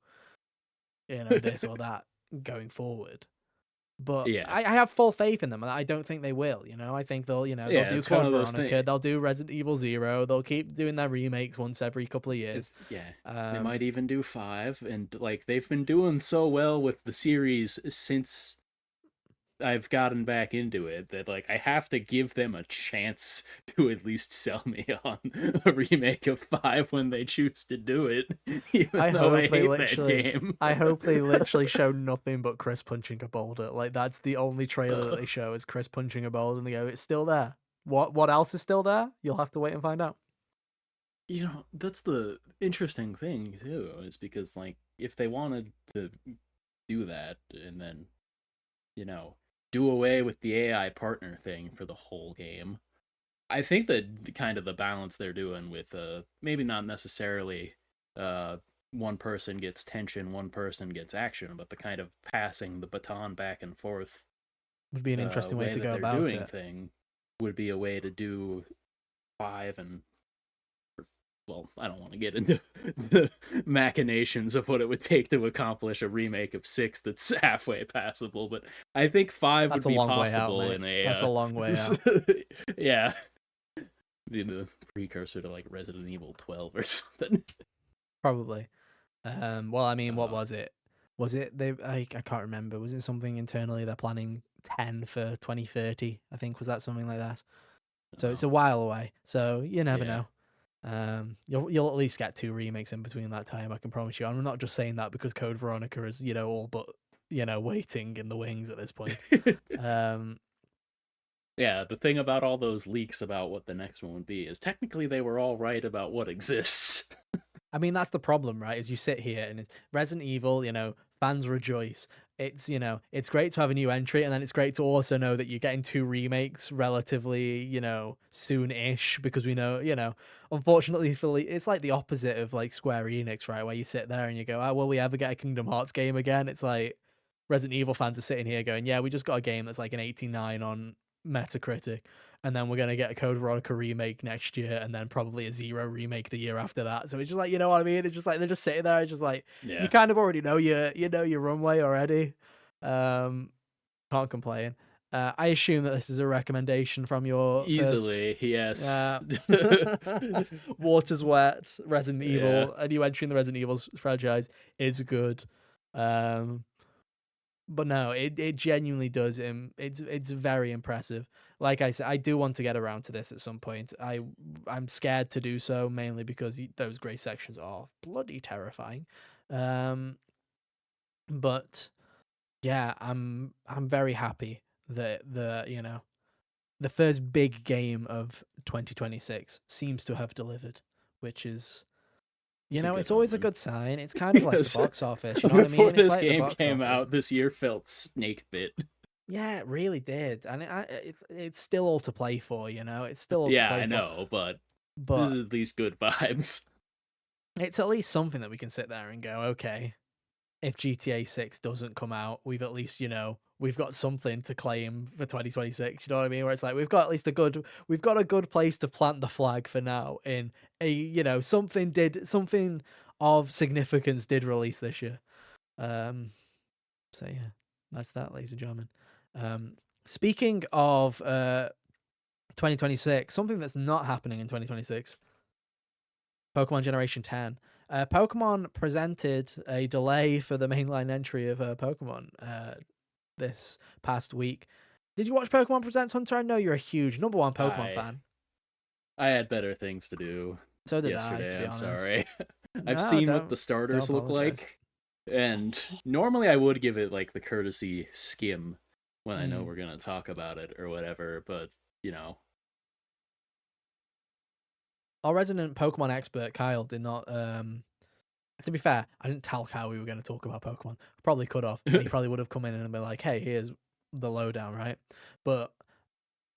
this or that going forward. But Yeah. I have full faith in them, and I don't think they will. I think they'll Yeah, do it's one Code of those Veronica, things. they'll do Resident Evil Zero, they'll keep doing their remakes once every couple of years. Yeah, they Um, might even do 5, and like they've been doing so well with the series since I've gotten back into it that like I have to give them a chance to at least sell me on a remake of 5 when they choose to do it, even I though I hope they hate that literally, game. I hope they literally show nothing but Chris punching a boulder. Like that's the only trailer that Uh, they show is Chris punching a boulder, and they go, "It's still there." What else is still there? You'll have to wait and find out. that's the interesting thing too, is because like if they wanted to do that and then, you know, do away with the AI partner thing for the whole game, I think that kind of the balance they're doing with maybe not necessarily uh one person gets tension, one person gets action, but the kind of passing the baton back and forth Would be an interesting way way to that go they're about doing it. thing would be a way to do 5 and well, I don't want to get into the machinations of what it would take to accomplish a remake of 6 that's halfway passable, but I think 5 That's would a be long way out, possible mate. in That's a a long way out. yeah, be the precursor to like Resident Evil 12 or something. Probably. Well, I mean, what Uh, was it? Was it they? I can't remember. Was it something internally they're planning 10 for 2030? I think was that something like that. So it's oh, a while away. So you never yeah. know. You'll at least get 2 remakes in between that time. I can promise you. I'm not just saying that because Code Veronica is all but waiting in the wings at this point. Um, Yeah, the thing about all those leaks about what the next one would be is technically they were all right about what exists. I mean, that's the problem, right? Is you sit here and it's Resident Evil, fans rejoice. It's great to have a new entry, and then it's great to also know that you're getting 2 remakes relatively, soon-ish, because we know, unfortunately, it's like the opposite of like Square Enix, right? Where you sit there and you go, oh, will we ever get a Kingdom Hearts game again? It's like Resident Evil fans are sitting here going, yeah, we just got a game that's like an 89 on Metacritic, and then we're gonna get a Code Veronica remake next year, and then probably a Zero remake the year after that. So it's just like, you know what I mean? It's just like they're just sitting there. It's just like you Yeah, kind of already know your runway already. Um, can't complain. I assume that this is a recommendation from your first. easily, yes. Uh, Water's Wet, Resident Yeah. Evil, a new entry in the Resident Evil franchise is good. Um, but no, it genuinely does. It's very impressive. Like I said, I do want to get around to this at some point. I'm scared to do so, mainly because those grey sections are bloody terrifying. Um, but yeah, I'm very happy that the first big game of 2026 seems to have delivered, which is It's a it's good always a omen. good sign. It's kind of like the Yes. box office. You know what I Before mean? It's this like the game box came office. out, this year felt snake bit. Yeah, it really did, and it's still all to play for. It's still all to Yeah, play I for, know, but this but is at least good vibes. it's at least something that we can sit there and go, okay, if GTA 6 doesn't come out, we've at least we've got something to claim for 2026. You know what I mean? Where it's like we've got at least we've got a good place to plant the flag for now. In a something of significance did release this year. Um, so yeah, that's that, ladies and gentlemen. Speaking of 2026, something that's not happening in 2026, Pokemon Generation 10. Pokemon presented a delay for the mainline entry of Pokemon this past week. Did you watch Pokemon Presents Hunter? I know you're a huge number one Pokemon I fan. I had better things to do So did I, to yesterday, be I'm honest. sorry. I've No, seen what don't the starters look apologize. like, and normally I would give it like the courtesy skim when I know Mm. we're gonna talk about it or whatever, but you know, Our resident Pokemon expert Kyle did not. To be fair, I didn't tell Kyle we were going to talk about Pokemon. Probably could have, and he probably would have come in and been like, "Hey, here's the lowdown," right? But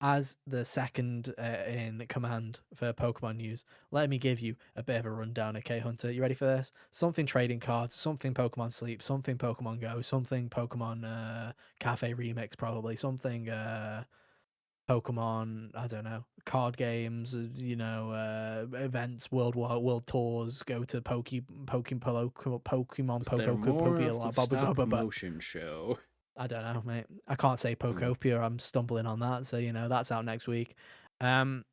as the second in command for Pokemon news, let me give you a bit of a rundown, okay, Hunter? You ready for this? Something trading cards, something Pokemon Sleep, something Pokemon Go, something Pokemon Cafe Remix, probably something. Pokemon, I don't know, card games, events, world tours, go to Pokemon Was there more Pokopia, of the blah, blah, blah, stop blah, blah. motion show? I don't know, mate. I can't say Pokopia. I'm stumbling on that, so that's out next week. But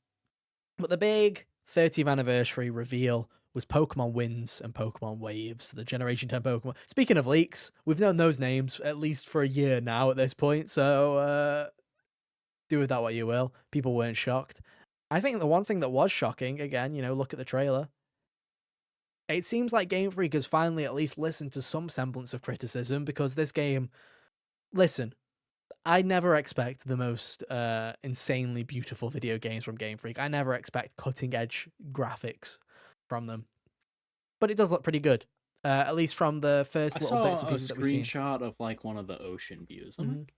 the big 30th anniversary reveal was Pokemon Winds and Pokemon Waves, the Generation 10 Pokemon. Speaking of leaks, we've known those names at least for a year now at this point, so do with that what you will. People weren't shocked. I think the one thing that was shocking, again, look at the trailer. It seems like Game Freak has finally at least listened to some semblance of criticism, because this game, listen, I never expect the most insanely beautiful video games from Game Freak. I never expect cutting edge graphics from them, but it does look pretty good. At least from the first little bits and pieces that we've seen. I saw a screenshot of like one of the ocean views. I'm like,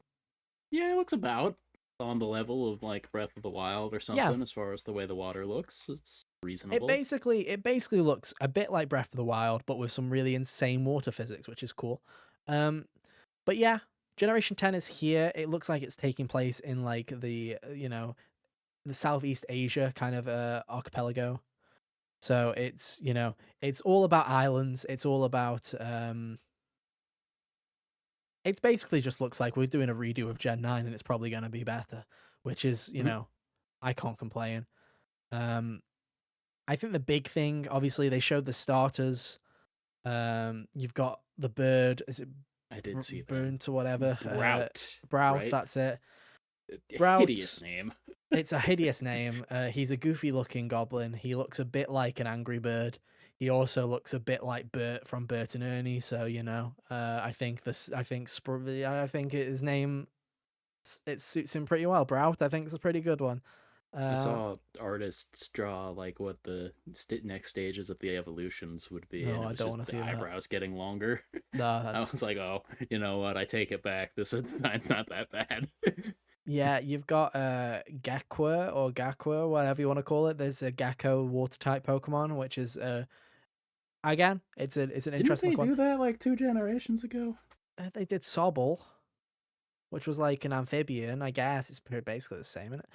yeah, it looks about on the level of like Breath of the Wild or something, as far as the way the water looks. It's reasonable. It basically looks a bit like Breath of the Wild, but with some really insane water physics, which is cool. But yeah, Generation 10 is here. It looks like it's taking place in like the the Southeast Asia kind of archipelago. So it's it's all about islands. It's all about it basically just looks like we're doing a redo of Gen 9, and it's probably going to be better, which is, I can't complain. I think the big thing, obviously, they showed the starters. You've got the bird. Is it? I did see that. Burnt or whatever. Brout. Right? That's it. Brout. Hideous name. It's a hideous name. He's a goofy-looking goblin. He looks a bit like an angry bird. He also looks a bit like Bert from Bert and Ernie. So I think his name it suits him pretty well. Brout, I think, it's a pretty good one. I saw artists draw like what the next stages of the evolutions would be. No, I don't want to see eyebrows getting longer. No, I was like, oh, you know what? I take it back. This design's not that bad. Yeah, you've got Gakwa, whatever you want to call it. There's a Gecko water type Pokemon, which is again, it's an interesting one. Didn't they do that like 2 generations ago? They did Sobble, which was like an amphibian. I guess it's basically the same, isn't it?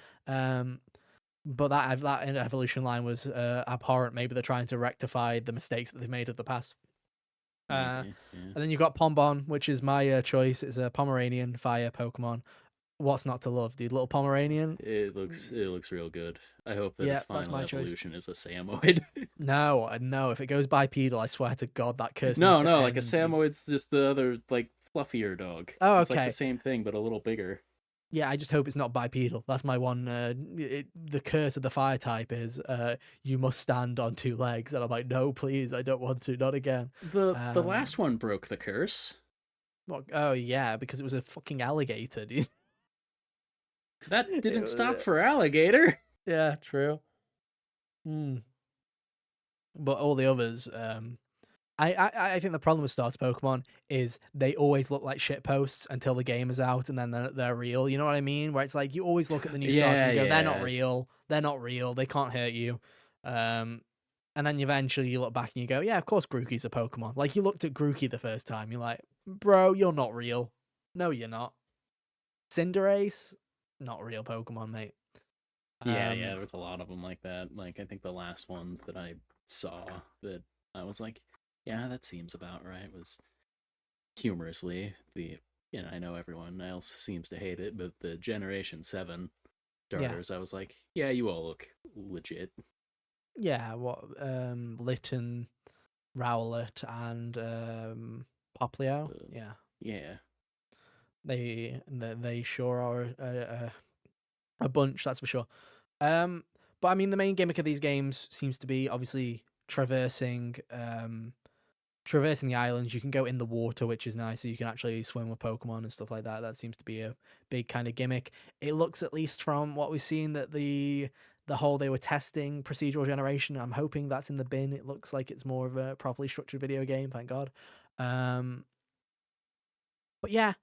But that evolution line was abhorrent. Maybe they're trying to rectify the mistakes that they've made in the past. And then you've got Pombon, which is my choice. It's a Pomeranian fire Pokemon. What's not to love, dude? Little Pomeranian. It looks real good. I hope that its final evolution is a Samoyed. No. If it goes bipedal, I swear to God, that curse. No, like a Samoyed's just the other like fluffier dog. Oh, okay. It's like the same thing, but a little bigger. Yeah, I just hope it's not bipedal. That's my one. The curse of the fire type is you must stand on 2 legs, and I'm like, no, please, I don't want to, not again. The last one broke the curse. What? Oh yeah, because it was a fucking alligator, dude. That didn't stop for alligator. Yeah, true. But all the others, I think the problem with starter Pokemon is they always look like shit posts until the game is out, and then they're real. You know what I mean? Where it's like you always look at the new starters and go, they're not real. They're not real. They can't hurt you. And then eventually you look back and you go, yeah, of course Grookey's a Pokemon. Like you looked at Grookey the first time, you're like, bro, you're not real. No, you're not. Cinderace, not real Pokemon, mate. Yeah, there was a lot of them like that. Like I think the last ones that I saw that I was like, yeah, that seems about right, was humorously I know everyone else seems to hate it, but the Generation 7 starters, I was like, yeah, you all look legit. Yeah, Litten, Rowlet, and Poplio. Yeah. They sure are a bunch, that's for sure. But I mean, the main gimmick of these games seems to be obviously traversing the islands. You can go in the water, which is nice, so you can actually swim with Pokemon and stuff like that. That seems to be a big kind of gimmick. It looks, at least from what we've seen, that the whole they were testing procedural generation, I'm hoping that's in the bin. It looks like it's more of a properly structured video game, thank God. But yeah,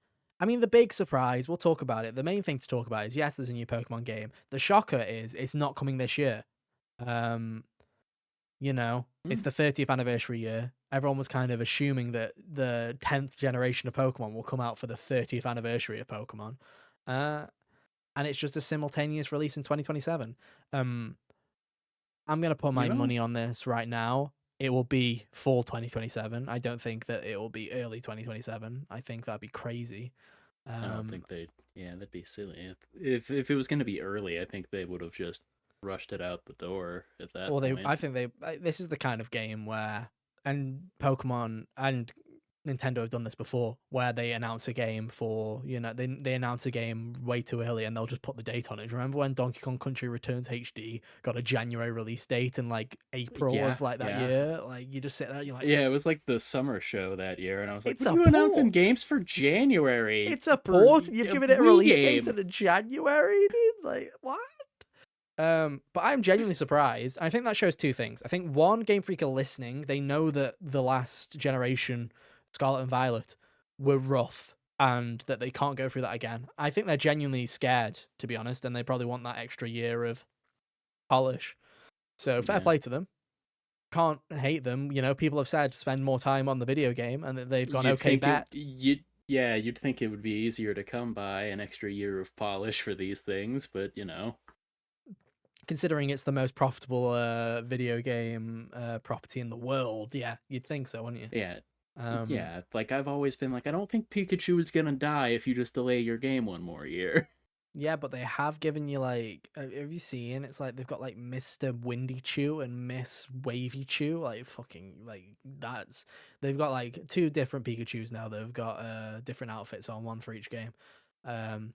I mean, the big surprise, we'll talk about it. The main thing to talk about is, yes, there's a new Pokemon game. The shocker is it's not coming this year. It's the 30th anniversary year. Everyone was kind of assuming that the 10th generation of Pokemon will come out for the 30th anniversary of Pokemon. And and it's just a simultaneous release in 2027. I'm gonna put You my know, money on this right now. It will be fall 2027. I don't think that it will be early 2027. I think that'd be crazy. I don't Um, think they'd. Yeah, that'd be silly. If it was going to be early, I think they would have just rushed it out the door at that or they, point. I think this is the kind of game where, and Pokemon and Nintendo have done this before, where they announce a game for, they announce a game way too early and they'll just put the date on it. Do you remember when Donkey Kong Country Returns HD got a January release date in like April Yeah, of like that yeah. year? Like you just sit there, you're like, Yeah, it was like the summer show that year, and I was like, it's "What are a you announcing port. games for January It's a for port. You've a given it a Wii release date game?" in January, dude. Like what? But I'm genuinely surprised. I think that shows two things. I think one, Game Freak are listening. They know that the last generation, Scarlet and Violet, were rough and that they can't go through that again. I think they're genuinely scared, to be honest, and they probably want that extra year of polish. So fair Yeah, play to them. Can't hate them. People have said spend more time on the video game and that they've gone you'd okay think it. bet. You'd think it would be easier to come by an extra year of polish for these things, but Considering it's the most profitable video game property in the world, yeah, you'd think so, wouldn't you? yeah, Um, yeah. Like I've always been like, I don't think Pikachu is gonna die if you just delay your game one more year. yeah, but they have given you like, have you seen? It's like they've got like Mr. Windy Chew and Miss Wavy Chew, like fucking like they've got like two different Pikachu's now. They've got different outfits on, one for each game. Um,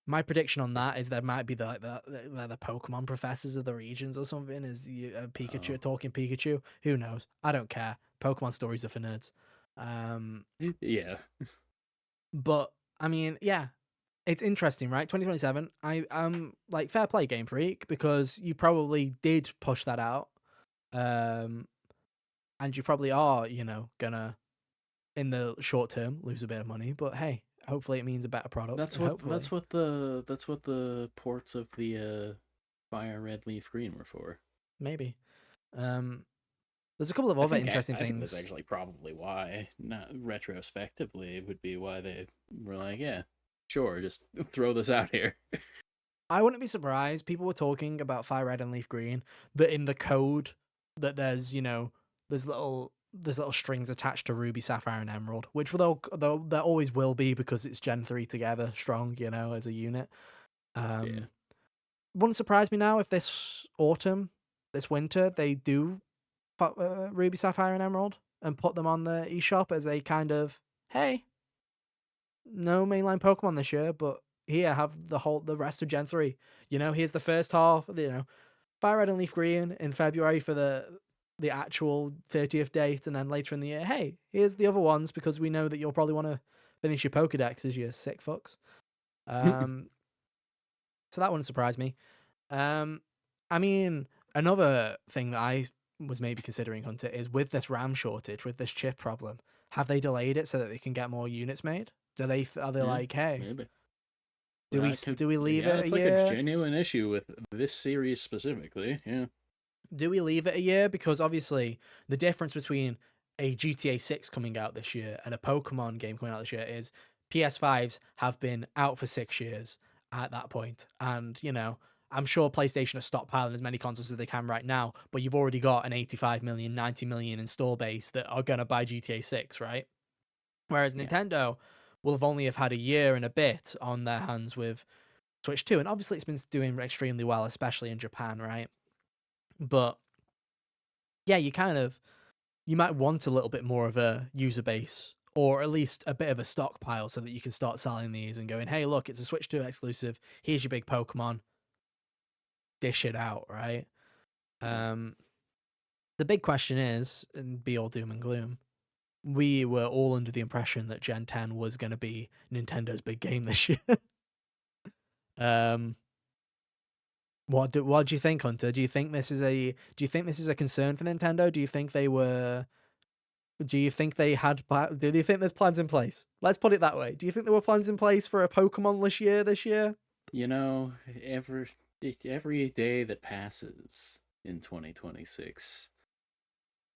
my prediction on that is there might be the Pokemon professors of the regions or something. Is Pikachu Oh, talking Pikachu? Who knows? I don't care. Pokemon stories are for nerds. Um, yeah. but I mean, yeah, it's interesting, right? 2027. Like fair play, Game Freak, because you probably did push that out, um, and you probably are, gonna in the short term lose a bit of money. But hey, hopefully it means a better product, That's and what hopefully that's what the ports of the Fire Red Leaf Green were for. maybe. Um, there's a couple of other interesting I think that's things. actually probably why, not retrospectively, would be why they were like, yeah, sure, just throw this out here. I wouldn't be surprised. People were talking about Fire Red and Leaf Green that in the code that there's there's little strings attached to Ruby, Sapphire, and Emerald, which there always will be because it's Gen 3 together, strong, as a unit. Yeah. Wouldn't surprise me now if this winter, they do Ruby, Sapphire, and Emerald and put them on the eShop as a kind of, hey, no mainline Pokemon this year, but here have the rest of Gen 3. Here's the first half, Fire Red and Leaf Green in February for the actual 30th date, and then later in the year, hey, here's the other ones because we know that you'll probably want to finish your Pokedexes, you sick fucks. So that wouldn't surprise me. I mean, another thing that I was maybe considering, Hunter, is with this RAM shortage, with this chip problem, have they delayed it so that they can get more units made? Are they Yeah, like, hey, maybe. do we That could, do we leave yeah, it a it's like a year? genuine issue with this series specifically. Yeah. Do we leave it a year? Because obviously the difference between a GTA 6 coming out this year and a Pokemon game coming out this year is PS5s have been out for 6 years at that point. And, I'm sure PlayStation are stockpiling as many consoles as they can right now, but you've already got an 85 million, 90 million install base that are going to buy GTA 6, right? Whereas Yeah. Nintendo will have only have had a year and a bit on their hands with Switch 2. And obviously it's been doing extremely well, especially in Japan, right? But yeah, you might want a little bit more of a user base or at least a bit of a stockpile so that you can start selling these and going, hey, look, it's a Switch 2 exclusive. Here's your big Pokemon. Dish it out, right? Yeah. Um, the big question is, and be all doom and gloom, we were all under the impression that Gen 10 was going to be Nintendo's big game this year. um, what do you think, Hunter? Do you think this is a concern for Nintendo? Do you think they had? Do you think there's plans in place? Let's put it that way. Do you think there were plans in place for a Pokemon this year? You know, every day that passes in 2026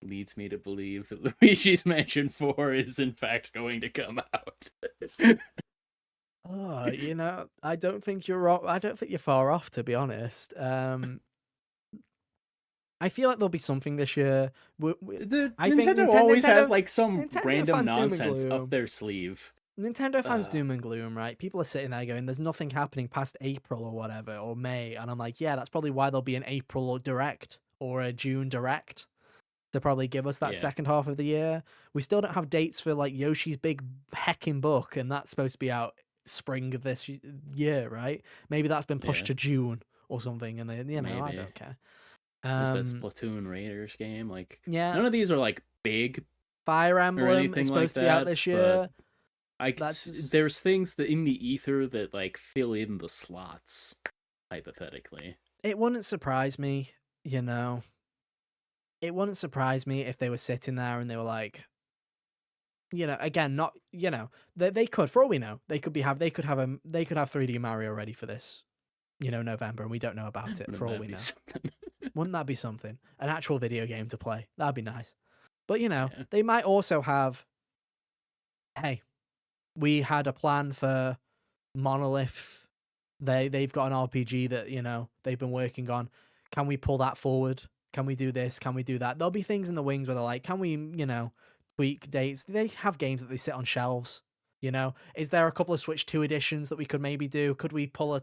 leads me to believe that Luigi's Mansion 4 is in fact going to come out. Oh, I don't think you're wrong. I don't think you're far off, to be honest. I feel like there'll be something this year. Dude, I think Nintendo always has Nintendo, like some Nintendo random fans doom and nonsense up gloom. their sleeve. Nintendo fans Uh, doom and gloom, right? People are sitting there going, "There's nothing happening past April or whatever or May," and I'm like, "Yeah, that's probably why there'll be an April or direct or a June direct to probably give us that yeah, second half of the year." We still don't have dates for like Yoshi's Big Heckin' Book, and that's supposed to be out spring of this year, right? Maybe that's been pushed yeah, to June or something, and then I maybe. don't care. There's that Um, Splatoon Raiders game. Like, yeah, none of these are like big Fire or Emblem is anything like supposed to be out that, this but year. there's things that in the ether that like fill in the slots, hypothetically. It wouldn't surprise me, you know. It wouldn't surprise me if they were sitting there and they were like, again, not, they could, for all we know, they could have 3D Mario ready for this, November, and we don't know about it Wouldn't for all that we be know. something? Wouldn't that be something? An actual video game to play. That'd be nice. But Yeah. they might also have, hey, we had a plan for Monolith. They've got an RPG that, they've been working on. Can we pull that forward? Can we do this? Can we do that? There'll be things in the wings where they're like, can we, tweak dates? They have games that they sit on shelves. Is there a couple of Switch 2 editions that we could maybe do? Could we pull a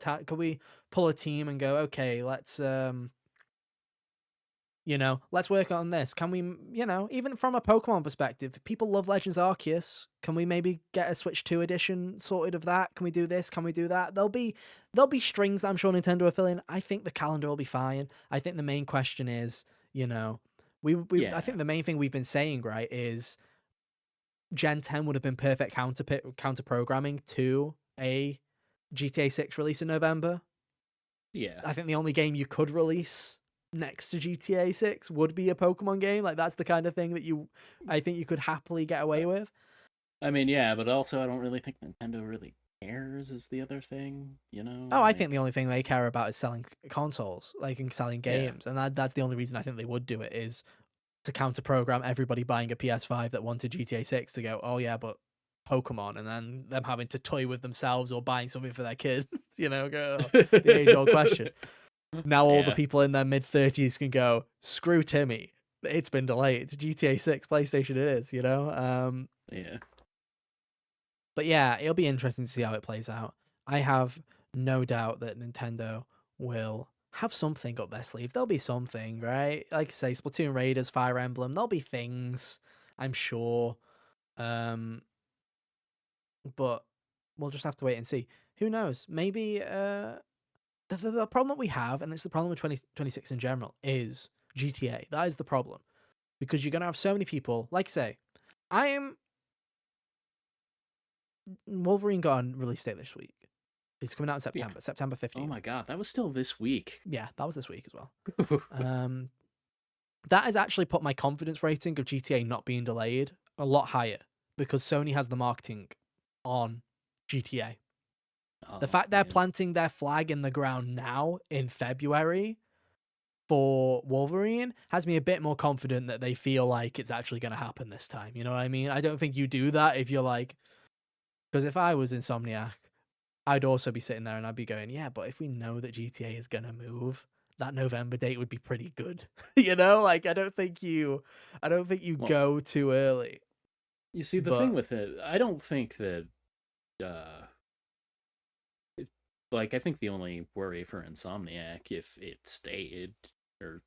team and go, okay, let's work on this. Can we, even from a Pokemon perspective, people love Legends Arceus. Can we maybe get a Switch 2 edition sorted of that? Can we do this? Can we do that? There'll be strings that I'm sure Nintendo are filling. I think the calendar will be fine. I think the main question is, I Yeah. think the main thing we've been saying, right, is Gen 10 would have been perfect counter programming to a GTA 6 release in November. Yeah. I think the only game you could release next to GTA 6 would be a Pokemon game. Like, that's the kind of thing that I think you could happily get away with. I mean, yeah, but also I don't really think Nintendo really cares is the other thing, Oh, I think the Like, only thing they care about is selling consoles, like, and selling yeah. games. And that's the only reason I think they would do it, is to counter program everybody buying a PS5 that wanted GTA 6 to go, oh yeah, but Pokemon, and then them having to toy with themselves or buying something for their kid, go, oh, the age old question. Now all the Yeah. people in their mid-30s can go, screw Timmy, it's been delayed. GTA 6, PlayStation it is, Yeah. But yeah, it'll be interesting to see how it plays out. I have no doubt that Nintendo will have something up their sleeve. There'll be something, right? Like I say, Splatoon Raiders, Fire Emblem, there'll be things, I'm sure. But we'll just have to wait and see. Who knows? Maybe the problem that we have, and it's the problem with 2026 in general, is GTA. That is the problem. Because you're going to have so many people, like I say, Wolverine got a release date this week. It's coming out in Yeah. September, September Oh 15th. my god, that was still this week. Yeah, that was this week as well. That has actually put my confidence rating of GTA not being delayed a lot higher, because Sony has the marketing on GTA. The Oh fact they're man. planting their flag in the ground now in February for Wolverine has me a bit more confident that they feel like it's actually going to happen this time. You know what I mean? I don't think you do that if you're like, because if I was Insomniac, I'd also be sitting there and I'd be going, yeah, but if we know that GTA is going to move, that November date would be pretty good. Like, I don't think you Well, go too early. you see the thing But with it, I don't think that uh like I think the only worry for Insomniac if it stayed or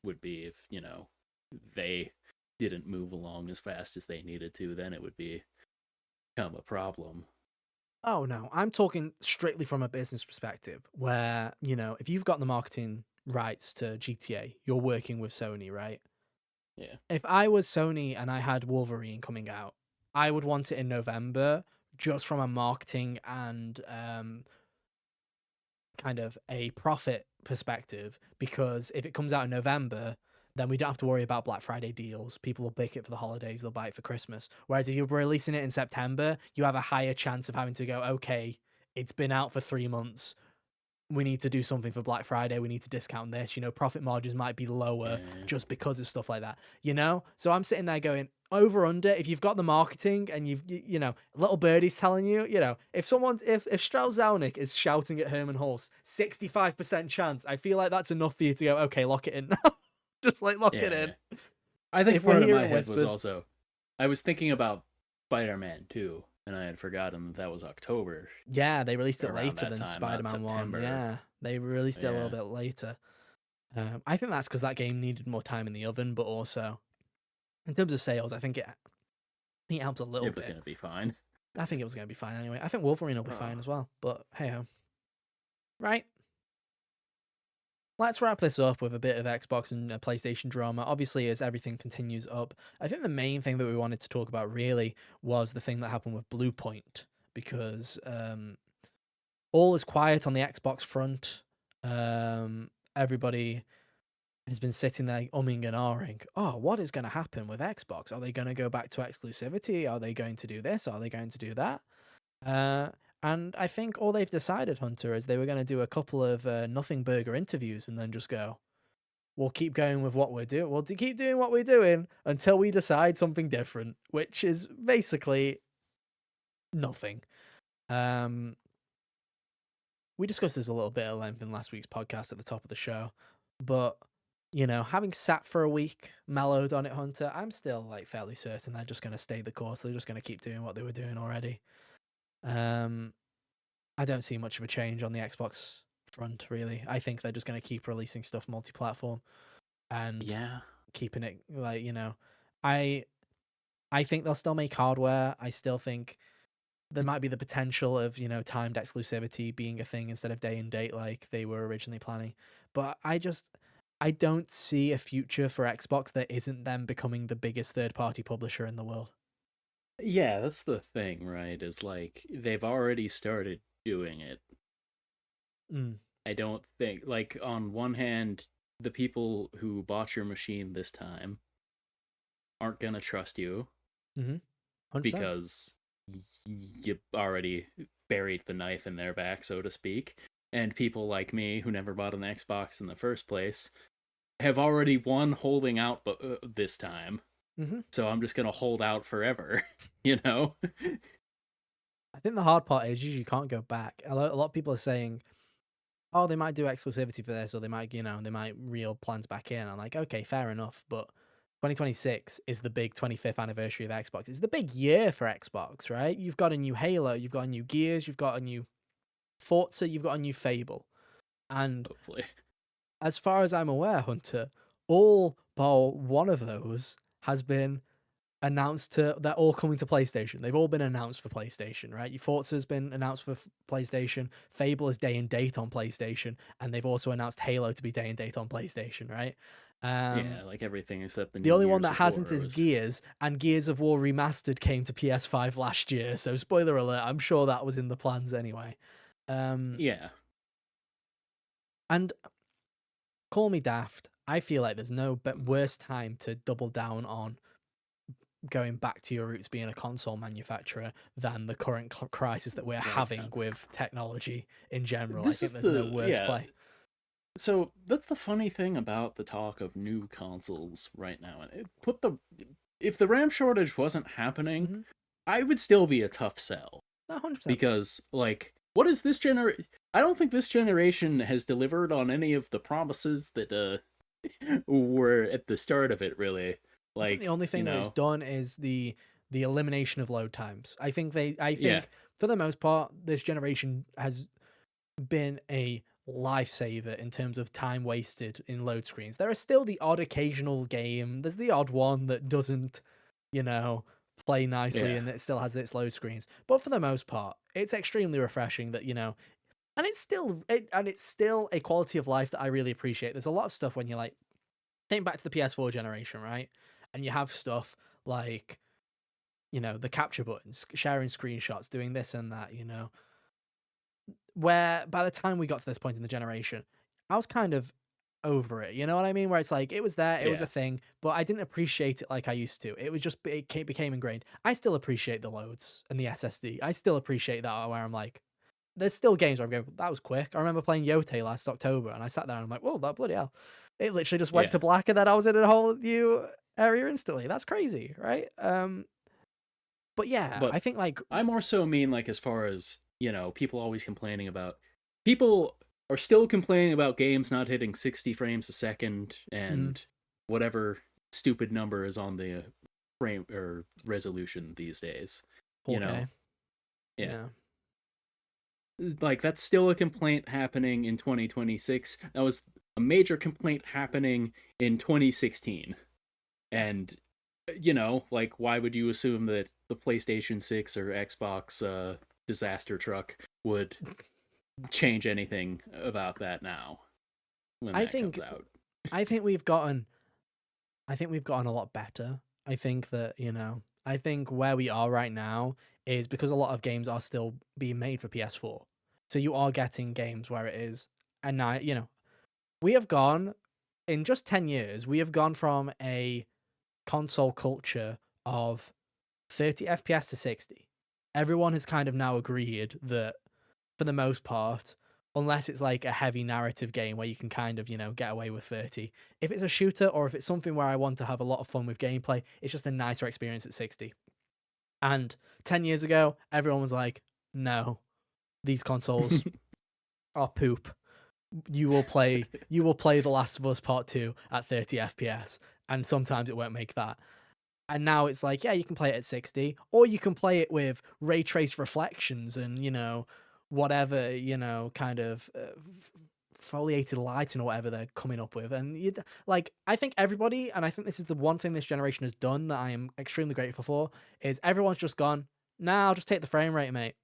would be if, they didn't move along as fast as they needed to, then it would become a problem. oh no, I'm talking strictly from a business perspective where, if you've got the marketing rights to GTA, you're working with Sony, right? Yeah. If I was Sony and I had Wolverine coming out, I would want it in November, just from a marketing and kind of a profit perspective, because if it comes out in November, then we don't have to worry about Black Friday deals. People will pick it for the holidays, they'll buy it for Christmas. Whereas if you're releasing it in September, you have a higher chance of having to go, okay, it's been out for 3 months. we need to do something for Black Friday. We need to discount this. Profit margins might be lower Yeah. just because of stuff like that. So I'm sitting there going over under. If you've got the marketing and little birdie's telling you, if Strauss Zelnick is shouting at Herman Hulse, 65% chance. I feel like that's enough for you to go, okay, lock it in now. Just like lock it in. I think If we're part of my hearing head was whispers, also, I was thinking about Spider-Man 2, and I had forgotten that was October. yeah, they released it Around later that than time, not Spider-Man 1. September. Yeah, they released it a little Yeah. bit later. I think that's because that game needed more time in the oven, but also in terms of sales, I think it helped a little It was bit. going to be fine. I think it was going to be fine anyway. I think Wolverine will be fine as well, but hey ho. Right. Let's wrap this up with a bit of Xbox and PlayStation drama. Obviously, as everything continues up, I think the main thing that we wanted to talk about really was the thing that happened with Bluepoint, because all is quiet on the Xbox front. Everybody has been sitting there umming and ahhing. Oh, what is going to happen with Xbox? Are they going to go back to exclusivity? Are they going to do this? Are they going to do that? And I think all they've decided, Hunter, is they were going to do a couple of nothing burger interviews and then just go, we'll keep going with what we're doing. We'll keep doing what we're doing until we decide something different, which is basically nothing. We discussed this a little bit at length in last week's podcast at the top of the show, but having sat for a week, mellowed on it, Hunter, I'm still like fairly certain they're just going to stay the course. They're just going to keep doing what they were doing already. I don't see much of a change on the Xbox front, really. I think they're just going to keep releasing stuff multi-platform and keeping it like, I think they'll still make hardware. I still think there might be the potential of, timed exclusivity being a thing instead of day and date like they were originally planning. But I don't see a future for Xbox that isn't them becoming the biggest third-party publisher in the world. Yeah, that's the thing, right? Is like they've already started doing it. I don't think, like, on one hand, the people who bought your machine this time aren't gonna trust you because you already buried the knife in their back, so to speak. And people like me who never bought an Xbox in the first place have already won holding out this time. So I'm just gonna hold out forever, I think the hard part is you can't go back. A lot of people are saying, oh, they might do exclusivity for this, or they might reel plans back in. I'm like, okay, fair enough, but 2026 is the big 25th anniversary of Xbox. It's the big year for Xbox, right? You've got a new Halo, you've got a new Gears, you've got a new Forza, you've got a new Fable. And hopefully, as far as I'm aware, Hunter, all but one of those has been announced they're all coming to PlayStation. They've all been announced for PlayStation, right? Forza's been announced for PlayStation. Fable is day and date on PlayStation, and they've also announced Halo to be day and date on PlayStation, right? Yeah, like everything except the only one that hasn't is Gears, and Gears of War Remastered came to PS5 last year. So spoiler alert, I'm sure that was in the plans anyway. Yeah. And call me daft, I feel like there's no worse time to double down on going back to your roots being a console manufacturer than the current crisis that we're having with technology in general. I think there's no worse play. So that's the funny thing about the talk of new consoles right now. If the RAM shortage wasn't happening, I would still be a tough sell. 100%. Because, like, what is this generation? I don't think this generation has delivered on any of the promises that were at the start of it, really. Like, I think the only thing that it's done is the elimination of load times. I think for the most part, this generation has been a lifesaver in terms of time wasted in load screens. There is still the odd occasional game. There's the odd one that doesn't, play nicely and it still has its load screens. But for the most part, it's extremely refreshing that, and it's still a quality of life that I really appreciate. There's a lot of stuff when you're like, think back to the PS4 generation, right? And you have stuff like, the capture buttons, sharing screenshots, doing this and that, where by the time we got to this point in the generation, I was kind of over it. You know what I mean? Where it's like, it was there, it was a thing, but I didn't appreciate it like I used to. It was just, it became ingrained. I still appreciate the loads and the SSD. I still appreciate that, where I'm like, there's still games where I'm going, that was quick. I remember playing Yote last October, and I sat there and I'm like, whoa, that bloody hell. It literally just went to black, and then I was in a whole new area instantly. That's crazy, right? But yeah, But I think like I more so mean like as far as, people always complaining about people are still complaining about games not hitting 60 frames a second and whatever stupid number is on the frame or resolution these days. 4K. Yeah. Like that's still a complaint happening in 2026. That was a major complaint happening in 2016. And like why would you assume that the PlayStation 6 or Xbox disaster truck would change anything about that now when that comes out? I think we've gotten a lot better. I think that, I think where we are right now is because a lot of games are still being made for PS4. So you are getting games where it is, and now, we have gone, in just 10 years, we have gone from a console culture of 30 FPS to 60. Everyone has kind of now agreed that, for the most part, unless it's like a heavy narrative game where you can kind of, get away with 30. If it's a shooter or if it's something where I want to have a lot of fun with gameplay, it's just a nicer experience at 60. And 10 years ago, everyone was like, no, these consoles are poop. You will play The Last of Us Part 2 at 30 FPS, and sometimes it won't make that. And now it's like, yeah, you can play it at 60, or you can play it with ray traced reflections and, whatever, kind of foliated lighting or whatever they're coming up with. And I think everybody, and I think this is the one thing this generation has done that I am extremely grateful for, is everyone's just gone, nah, I'll just take the frame rate, mate.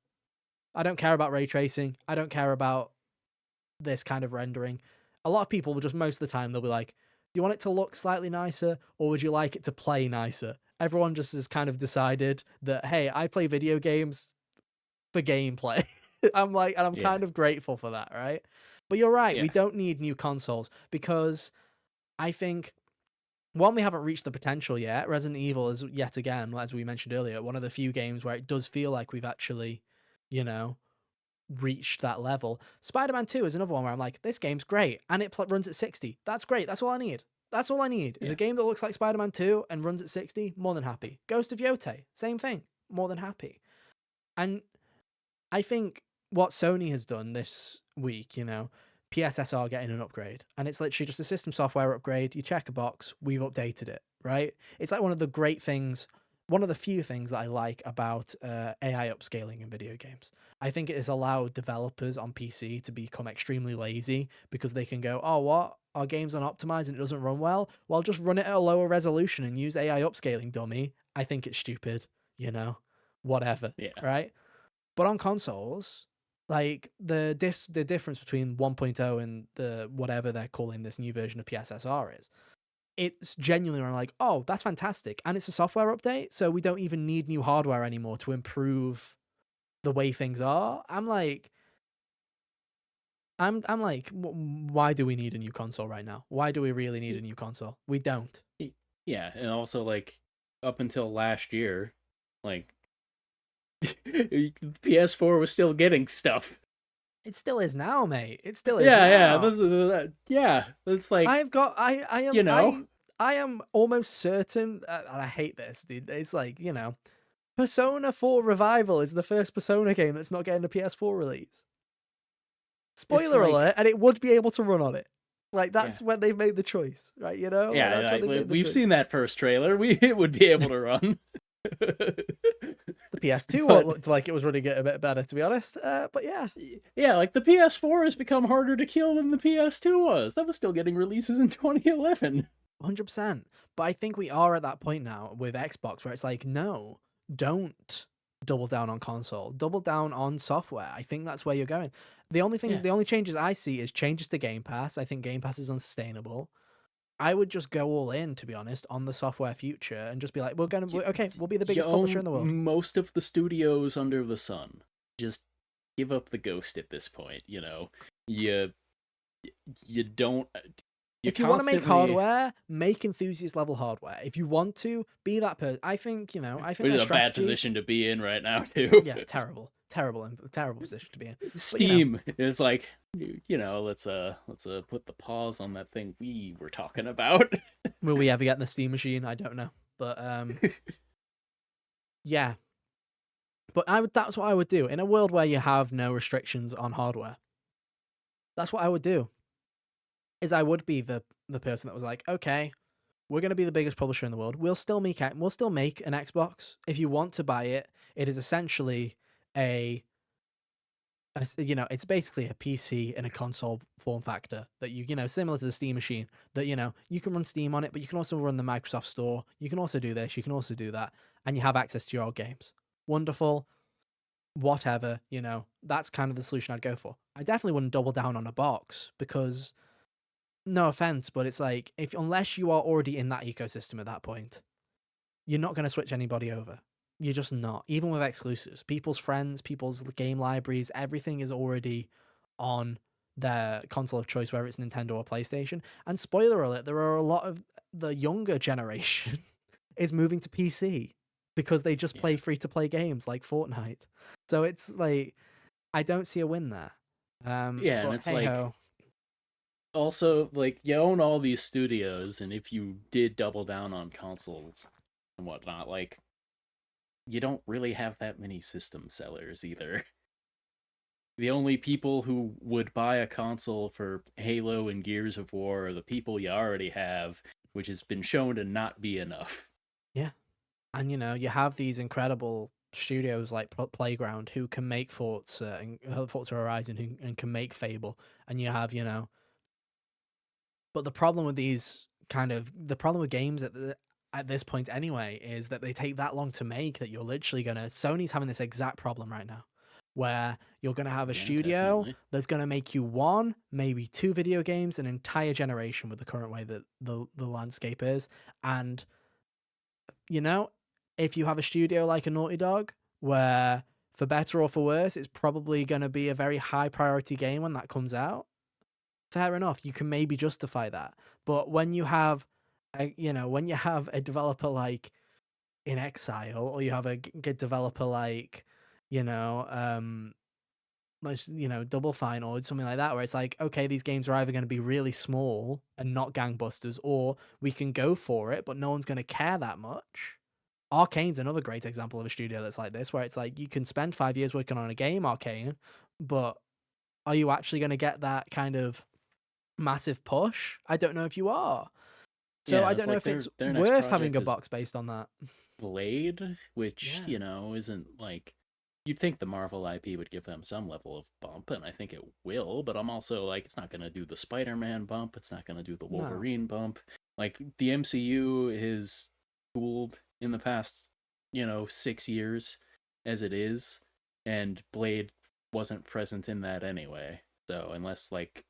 I don't care about ray tracing. I don't care about this kind of rendering. A lot of people will just, most of the time, they'll be like, do you want it to look slightly nicer, or would you like it to play nicer? Everyone just has kind of decided that, hey, I play video games for gameplay. I'm kind of grateful for that, right? But you're right, we don't need new consoles, because I think, one, we haven't reached the potential yet. Resident Evil is, yet again, as we mentioned earlier, one of the few games where it does feel like we've actually, reached that level. Spider-Man 2 is another one where I'm like, this game's great, and it runs at 60. That's great. That's all I need. That's all I need. Is a game that looks like Spider-Man 2 and runs at 60. More than happy. Ghost of Yote, same thing. More than happy. And I think what Sony has done this week, PSSR getting an upgrade, and it's literally just a system software upgrade. You check a box, we've updated it, right? It's like one of the great things, one of the few things that I like about AI upscaling in video games. I think it has allowed developers on PC to become extremely lazy because they can go, oh, what? Our game's unoptimized and it doesn't run well? Well, just run it at a lower resolution and use AI upscaling, dummy. I think it's stupid, whatever, right? But on consoles, like the difference between 1.0 and the whatever they're calling this new version of PSSR is, it's genuinely like, oh, that's fantastic. And it's a software update, so we don't even need new hardware anymore to improve the way things are. I'm like, why do we need a new console right now? Why do we really need a new console? We don't. Yeah, and also like up until last year, like PS4 was still getting stuff. It still is now, mate. It still is now. Yeah. It's like I am almost certain, and I hate this, dude. It's like, Persona 4 Revival is the first Persona game that's not getting a PS4 release. Spoiler alert, and it would be able to run on it. Like, that's when they've made the choice, right? Yeah, that's when we've seen that first trailer. It would be able to run. The PS2 one looked like it was running it a bit better, to be honest. But yeah. Yeah, like the PS4 has become harder to kill than the PS2 was. That was still getting releases in 2011. 100%. But I think we are at that point now with Xbox where it's like, no, don't double down on console. Double down on software. I think that's where you're going. The only changes I see is changes to Game Pass. I think Game Pass is unsustainable. I would just go all in, to be honest, on the software future and just be like, we'll be the biggest publisher in the world. Most of the studios under the sun. Just give up the ghost at this point, You don't. If you want to make hardware, make enthusiast level hardware. If you want to be that person, I think we're in a bad position to be in right now too. Yeah, terrible. Terrible, terrible position to be in. But Steam is like, let's put the pause on that thing we were talking about. will we ever get in the Steam machine? I don't know, but yeah. But that's what I would do in a world where you have no restrictions on hardware. That's what I would do. Is I would be the person that was like, okay, we're going to be the biggest publisher in the world. We'll still make an Xbox. If you want to buy it, it is essentially it's basically a PC in a console form factor that similar to the Steam machine, that you can run Steam on it, but you can also run the Microsoft Store. You can also do this, you can also do that, and you have access to your old games. Wonderful. Whatever, that's kind of the solution I'd go for. I definitely wouldn't double down on a box because, no offense, but it's like, unless you are already in that ecosystem at that point, you're not going to switch anybody over. You're just not. Even with exclusives, people's friends, people's game libraries, everything is already on their console of choice, whether it's Nintendo or PlayStation. And spoiler alert, there are a lot of the younger generation is moving to PC because they just play free-to-play games like Fortnite. So it's like, I don't see a win there. And it's like, also, like, you own all these studios, and if you did double down on consoles and whatnot, like, you don't really have that many system sellers either. The only people who would buy a console for Halo and Gears of War are the people you already have, which has been shown to not be enough. Yeah. And, you have these incredible studios like Playground who can make Forza Horizon and can make Fable. And you have, But the problem with games at this point anyway is that they take that long to make that you're literally Sony's having this exact problem right now, where you're going to have a studio definitely. That's going to make you one, maybe two video games an entire generation with the current way that the landscape is. And, if you have a studio like a Naughty Dog, where for better or for worse, it's probably going to be a very high priority game when that comes out, fair enough, you can maybe justify that. But when you have a developer like In Exile, or you have a good developer like, Double Fine or something like that, where it's like, okay, these games are either going to be really small and not gangbusters, or we can go for it, but no one's going to care that much. Arcane's another great example of a studio that's like this, where it's like, you can spend 5 years working on a game, Arcane, but are you actually going to get that kind of massive push? I don't know if you are. So I don't know if it's worth having a box based on that. Blade, which, isn't like, you'd think the Marvel IP would give them some level of bump, and I think it will, but I'm also like, it's not going to do the Spider-Man bump, it's not going to do the Wolverine bump. Like, the MCU is cooled in the past, 6 years as it is, and Blade wasn't present in that anyway. So unless, like,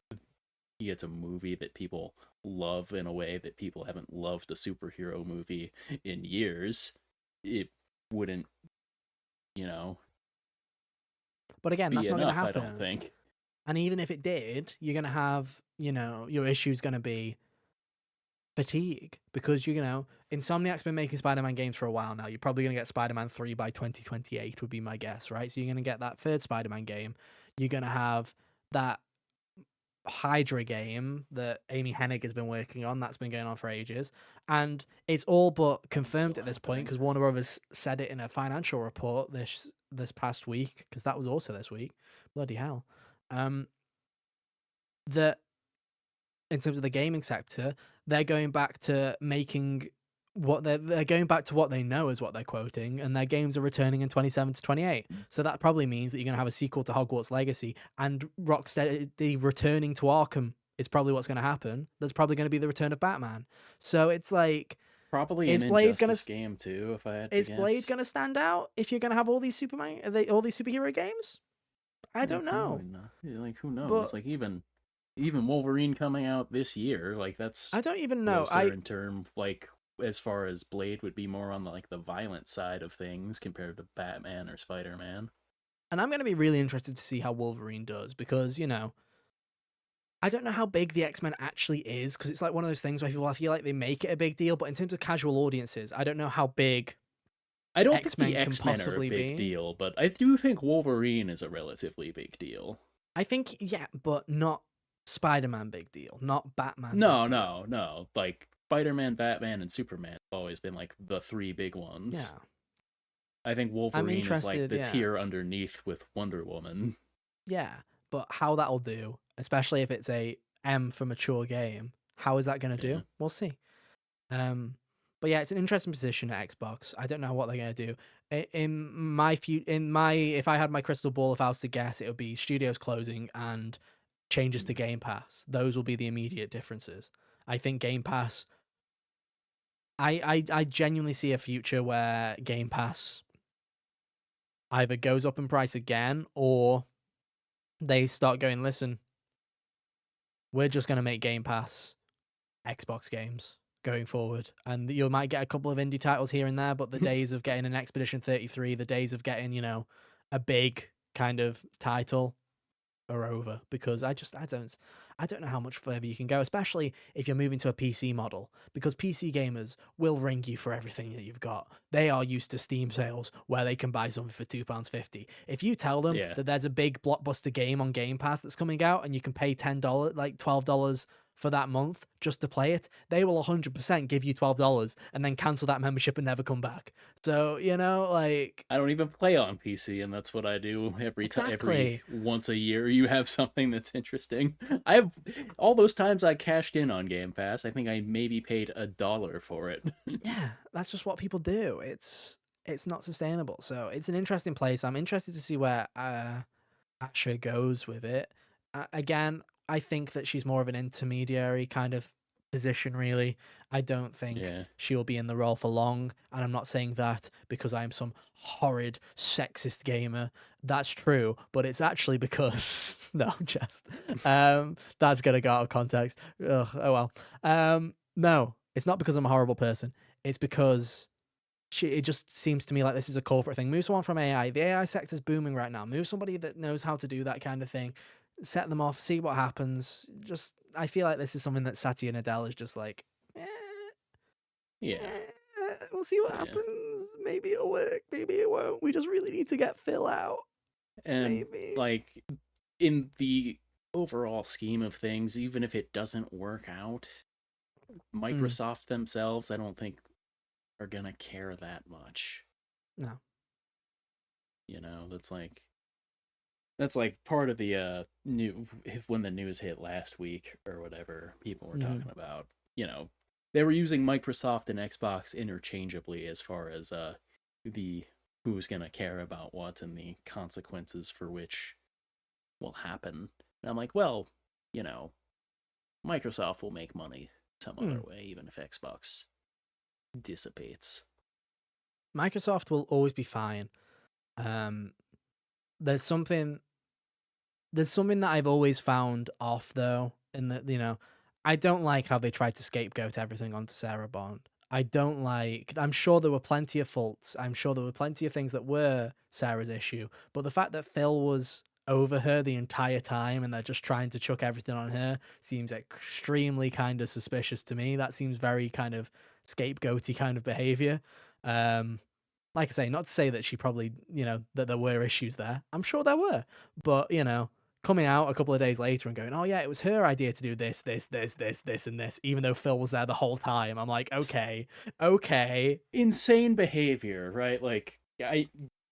he gets a movie that people love in a way that people haven't loved a superhero movie in years, it wouldn't, But again, that's not going to happen. I don't think. And even if it did, you're going to have, your issue's going to be fatigue, because Insomniac's been making Spider-Man games for a while now. You're probably going to get Spider-Man 3 by 2028 would be my guess, right? So you're going to get that third Spider-Man game. You're going to have that Hydra game that Amy Hennig has been working on. That's been going on for ages, and it's all but confirmed at this point, because Warner Brothers said it in a financial report this past week, because that was also this week. Bloody hell. That in terms of the gaming sector, they're going back to making what they're going back to what they know is what they're quoting, and their games are returning in 27 to 28. So that probably means that you're going to have a sequel to Hogwarts Legacy, and Rocksteady returning to Arkham is probably what's going to happen. There's probably going to be the return of Batman. So it's like, probably an Injustice game too, if I had to guess. Is Blade going to stand out if you're going to have all these all these superhero games? I don't know. Like, who knows? But, like, even Wolverine coming out this year, like, that's, I don't even know. In term, like, as far as Blade would be more on the violent side of things compared to Batman or Spider-Man. And I'm going to be really interested to see how Wolverine does, because, I don't know how big the X-Men actually is, because it's like one of those things where people, I feel like they make it a big deal, but in terms of casual audiences, I don't know how big I don't think X-Men the can X-Men are a possibly big be. deal, but I do think Wolverine is a relatively big deal. I think, yeah, but not Spider-Man big deal, not Batman big No, deal. no, no. Like Spider-Man, Batman, and Superman have always been like the three big ones. Yeah. I think I'm Wolverine is like interested, the yeah. tier underneath with Wonder Woman. Yeah, but how that'll do, especially if it's a M for mature game, how is that going to Yeah. do? We'll see. Um, but yeah, it's an interesting position at Xbox. I don't know what they're going to do. If I had my crystal ball, if I was to guess, it would be studios closing and changes to Game Pass. Those will be the immediate differences. I think Game Pass. I genuinely see a future where Game Pass either goes up in price again or they start going, listen, we're just going to make Game Pass Xbox games going forward. And you might get a couple of indie titles here and there, but the days of getting an Expedition 33, the days of getting, a big kind of title are over, because I don't know how much further you can go, especially if you're moving to a PC model, because PC gamers will ring you for everything that you've got. They are used to Steam sales where they can buy something for £2.50. If you tell them Yeah. that there's a big blockbuster game on Game Pass that's coming out and you can pay $10, like $12 for that month just to play it, they will 100% give you $12 and then cancel that membership and never come back. So, like, I don't even play on PC, and that's what I do every exactly. once a year. You have something that's interesting. I have all those times I cashed in on Game Pass. I think I maybe paid $1 for it. Yeah, that's just what people do. It's not sustainable. So it's an interesting place. I'm interested to see where Asher goes with it. Again, I think that she's more of an intermediary kind of position, really. I don't think Yeah. she'll be in the role for long, and I'm not saying that because I'm some horrid sexist gamer. That's true, but it's actually because no, just that's gonna go out of context. Ugh, oh well. No, it's not because I'm a horrible person. It's because it just seems to me like this is a corporate thing. Move someone from AI. The AI sector's booming right now. Move somebody that knows how to do that kind of thing. Set them off, see what happens. Just, I feel like this is something that Satya Nadella is just like, Yeah. we'll see what Yeah. happens. Maybe it'll work. Maybe it won't. We just really need to get Phil out. And Maybe. like in the overall scheme of things, even if it doesn't work out, Microsoft themselves, I don't think are gonna care that much. No. That's like part of the new when the news hit last week or whatever. People were talking about, they were using Microsoft and Xbox interchangeably as far as the who's gonna care about what and the consequences for which will happen. And I'm like, well, Microsoft will make money some other way, even if Xbox dissipates. Microsoft will always be fine. There's something that I've always found off, though, in that, I don't like how they tried to scapegoat everything onto Sarah Bond. I'm sure there were plenty of faults. I'm sure there were plenty of things that were Sarah's issue. But the fact that Phil was over her the entire time and they're just trying to chuck everything on her seems extremely kind of suspicious to me. That seems very kind of scapegoaty kind of behavior. Like I say, not to say that she probably, that there were issues there. I'm sure there were. But, coming out a couple of days later and going, oh yeah, it was her idea to do this, this, this, this, this, and this, even though Phil was there the whole time. I'm like, okay. Insane behavior, right? Like,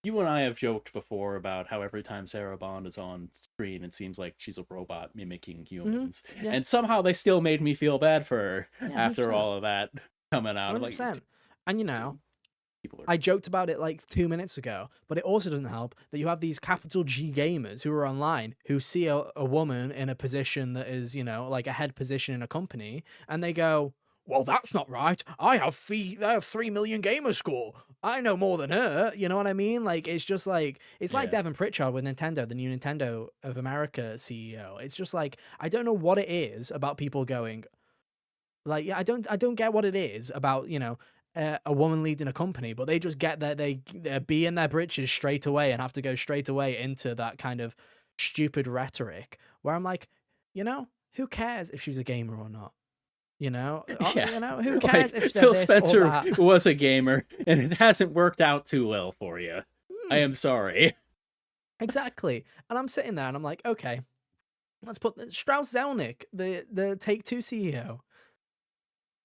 you and I have joked before about how every time Sarah Bond is on screen, it seems like she's a robot mimicking humans. Mm-hmm. Yeah. And somehow they still made me feel bad for her after 100%. all of that coming out. 100%. Like, and I joked about it like 2 minutes ago, but it also doesn't help that you have these capital G gamers who are online who see a woman in a position that is, like a head position in a company, and they go, well, that's not right. I have 3 million gamer score. I know more than her. You know what I mean? Like, it's just like, it's like Devin Pritchard with Nintendo, the new Nintendo of America CEO. It's just like, I don't know what it is about people going, like, I don't get what it is about, a woman leading a company, but they just get that they're be in their britches straight away and have to go straight away into that kind of stupid rhetoric where I'm like, who cares if she's a gamer or not? Yeah, who like cares if they're Phil this or Spencer that? was a gamer, and it hasn't worked out too well for you. I am sorry. Exactly. And I'm sitting there and I'm like, okay, let's put Strauss Zelnick, the Take-Two CEO.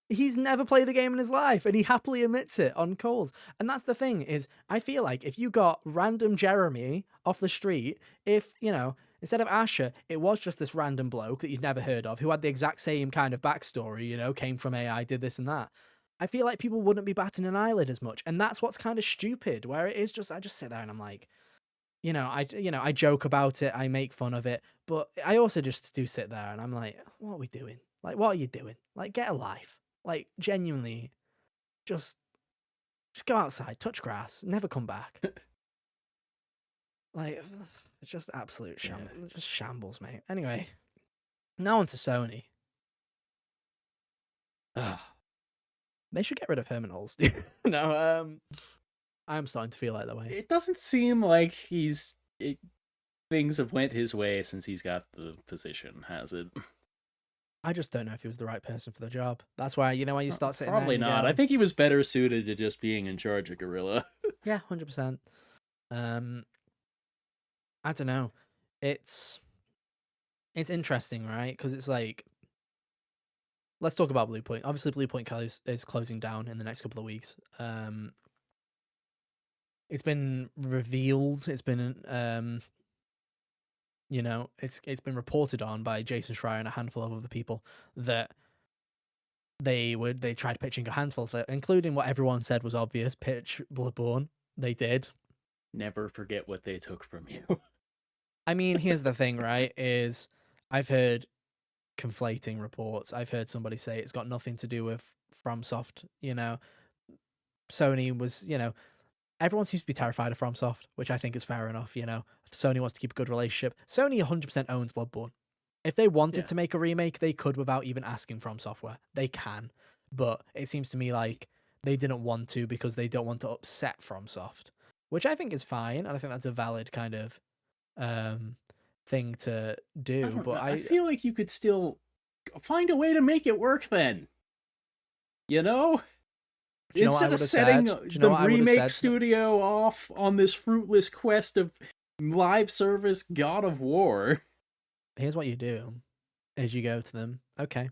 He's never played the game in his life, and he happily admits it on calls. And that's the thing is, I feel like if you got random Jeremy off the street, if, instead of Asher, it was just this random bloke that you'd never heard of, who had the exact same kind of backstory, came from AI, did this and that, I feel like people wouldn't be batting an eyelid as much. And that's what's kind of stupid, where it is just, I just sit there and I'm like, I joke about it, I make fun of it, but I also just do sit there and I'm like, what are we doing? Like, what are you doing? Like, get a life. Like, genuinely, just go outside, touch grass, never come back. Like, it's just absolute just shambles, mate. Anyway, now on to Sony. They should get rid of Herman Holst. No, I'm starting to feel like that way. It doesn't seem like things have went his way since he's got the position, has it? I just don't know if he was the right person for the job. That's why, when you start sitting Probably there not. I think he was better suited to just being in charge of Gorilla. Yeah, 100%. I don't know. It's interesting, right? Because it's like, let's talk about Bluepoint. Obviously, Bluepoint is closing down in the next couple of weeks. It's been revealed. It's been it's been reported on by Jason Schreier and a handful of other people that they tried pitching a handful of it, including what everyone said was obvious, pitch Bloodborne. They did. Never forget what they took from you. I mean, here's the thing, right? Is I've heard conflating reports. I've heard somebody say it's got nothing to do with FromSoft. Sony was, everyone seems to be terrified of FromSoft, which I think is fair enough. Sony wants to keep a good relationship. Sony 100% owns Bloodborne. If they wanted to make a remake, they could without even asking From Software. They can. But it seems to me like they didn't want to because they don't want to upset FromSoft, which I think is fine. And I think that's a valid kind of thing to do. But I feel like you could still find a way to make it work then. Instead of setting the remake studio off on this fruitless quest of live service God of War. Here's what you do, is you go to them, okay,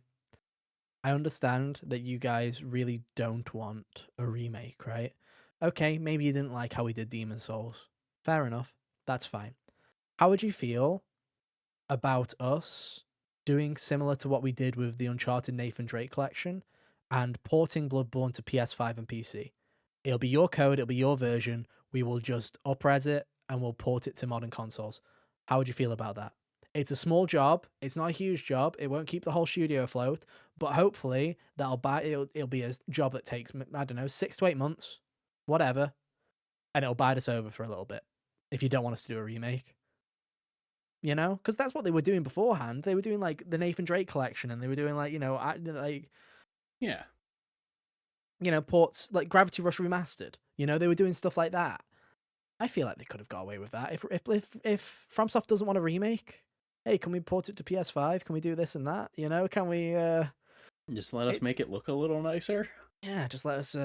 I understand that you guys really don't want a remake, right? Okay, maybe you didn't like how we did Demon's Souls. Fair enough. That's fine. How would you feel about us doing similar to what we did with the Uncharted Nathan Drake collection and porting Bloodborne to PS5 and PC? It'll be your code, it'll be your version. We will just up-res it and we'll port it to modern consoles. How would you feel about that? It's a small job. It's not a huge job. It won't keep the whole studio afloat, but hopefully it'll be a job that takes, I don't know, 6 to 8 months, whatever, and it'll bide us over for a little bit if you don't want us to do a remake. Because that's what they were doing beforehand. They were doing like the Nathan Drake collection, and they were doing like ports like Gravity Rush Remastered. They were doing stuff like that. I feel like they could have got away with that if FromSoft doesn't want a remake. Hey, can we port it to PS5? Can we do this and that? Can we just let us make it look a little nicer? Yeah, just let us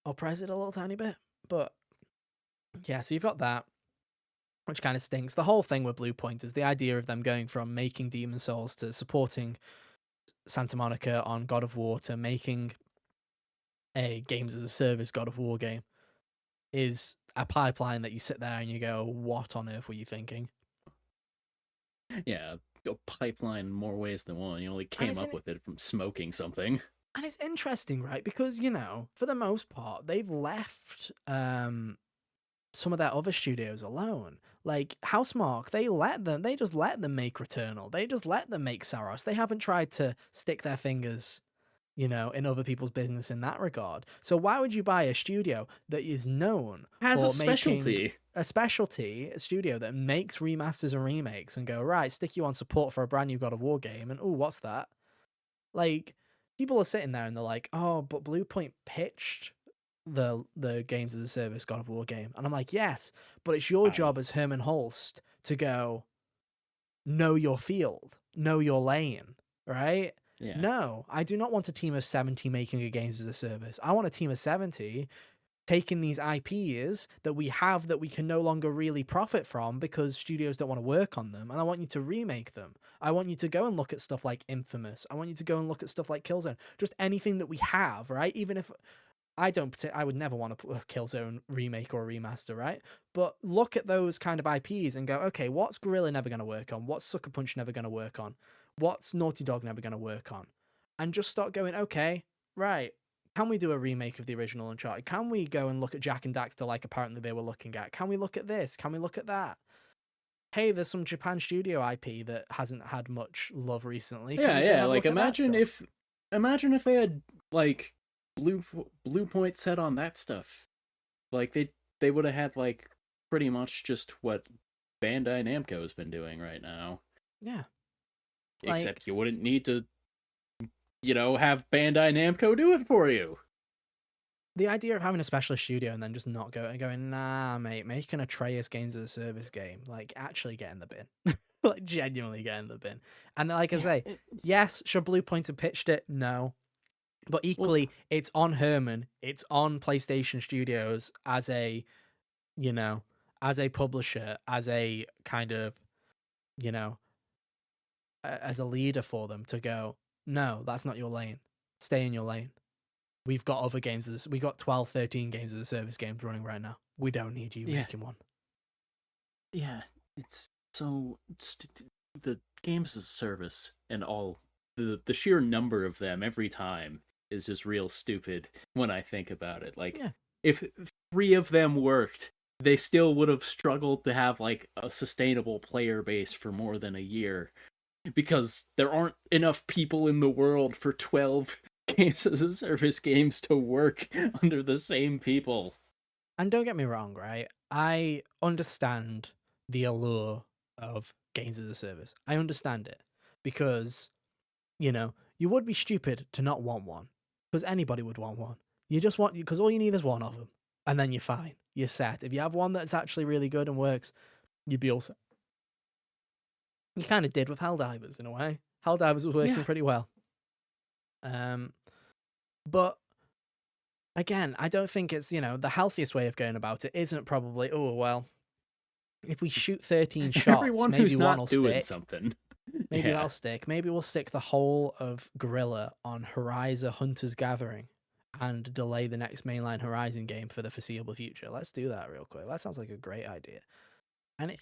up-res it a little tiny bit. But yeah, so you've got that, which kind of stinks. The whole thing with Bluepoint is the idea of them going from making Demon's Souls to supporting Santa Monica on God of War to making a games as a service God of War game is a pipeline that you sit there and you go, what on earth were you thinking? Yeah, a pipeline in more ways than one. You only came up with it from smoking something. And it's interesting, right? Because, for the most part, they've left some of their other studios alone. Like Housemarque, they just let them make Returnal. They just let them make Saros. They haven't tried to stick their fingers, in other people's business in that regard. So why would you buy a studio that is known as for a specialty? A studio that makes remasters and remakes and go, right, stick you on support for a brand new God of War game, and what's that? Like, people are sitting there and they're like, oh, but Bluepoint pitched the games as a service God of War game. And I'm like, yes, but it's your job as Herman Holst to go, know your field, know your lane, right? Yeah. No, I do not want a team of 70 making a games as a service. I want a team of 70 taking these IPs that we have that we can no longer really profit from because studios don't want to work on them, and I want you to remake them. I want you to go and look at stuff like Infamous. I want you to go and look at stuff like Killzone. Just anything that we have, right? Even if I would never want to put a Killzone remake or a remaster, right? But look at those kind of IPs and go, okay, what's Guerrilla never going to work on? What's Sucker Punch never going to work on? What's Naughty Dog never going to work on? And just start going, okay, right, can we do a remake of the original Uncharted? Can we go and look at Jak and Daxter like apparently they were looking at? Can we look at this? Can we look at that? Hey, there's some Japan studio IP that hasn't had much love recently. Can we go and have a Like look at that stuff? imagine if they had like Bluepoint set on that stuff. Like they would have had like pretty much just what Bandai Namco has been doing right now. Yeah. Except you wouldn't need to, have Bandai Namco do it for you. The idea of having a specialist studio and then just not going, nah, mate, making a Atreus Games as a Service game, like, actually get in the bin. Like, genuinely get in the bin. And like I say, yes, should Bluepoint have pitched it? No. But equally, it's on Herman, it's on PlayStation Studios as a, as a publisher, as a kind of, as a leader for them to go, no, that's not your lane. Stay in your lane. We've got other games. We got 12, 13 games as a service games running right now. We don't need you making one. Yeah, it's so the games as a service and all the sheer number of them every time is just real stupid when I think about it. Like, if 3 of them worked, they still would have struggled to have like a sustainable player base for more than a year because there aren't enough people in the world for 12 games as a service games to work under the same people. And don't get me wrong, right? I understand the allure of games as a service. I understand it because, you would be stupid to not want one because anybody would want one. You just want, because all you need is one of them and then you're fine. You're set. If you have one that's actually really good and works, you'd be all set. You kind of did with Helldivers in a way. Helldivers was working pretty well. But again, I don't think it's, the healthiest way of going about it isn't probably, oh, well, if we shoot 13 shots, Everyone maybe who's one not will doing stick. something. Maybe that'll stick. Maybe we'll stick the whole of Guerrilla on Horizon Hunter's Gathering and delay the next mainline Horizon game for the foreseeable future. Let's do that real quick. That sounds like a great idea. And it,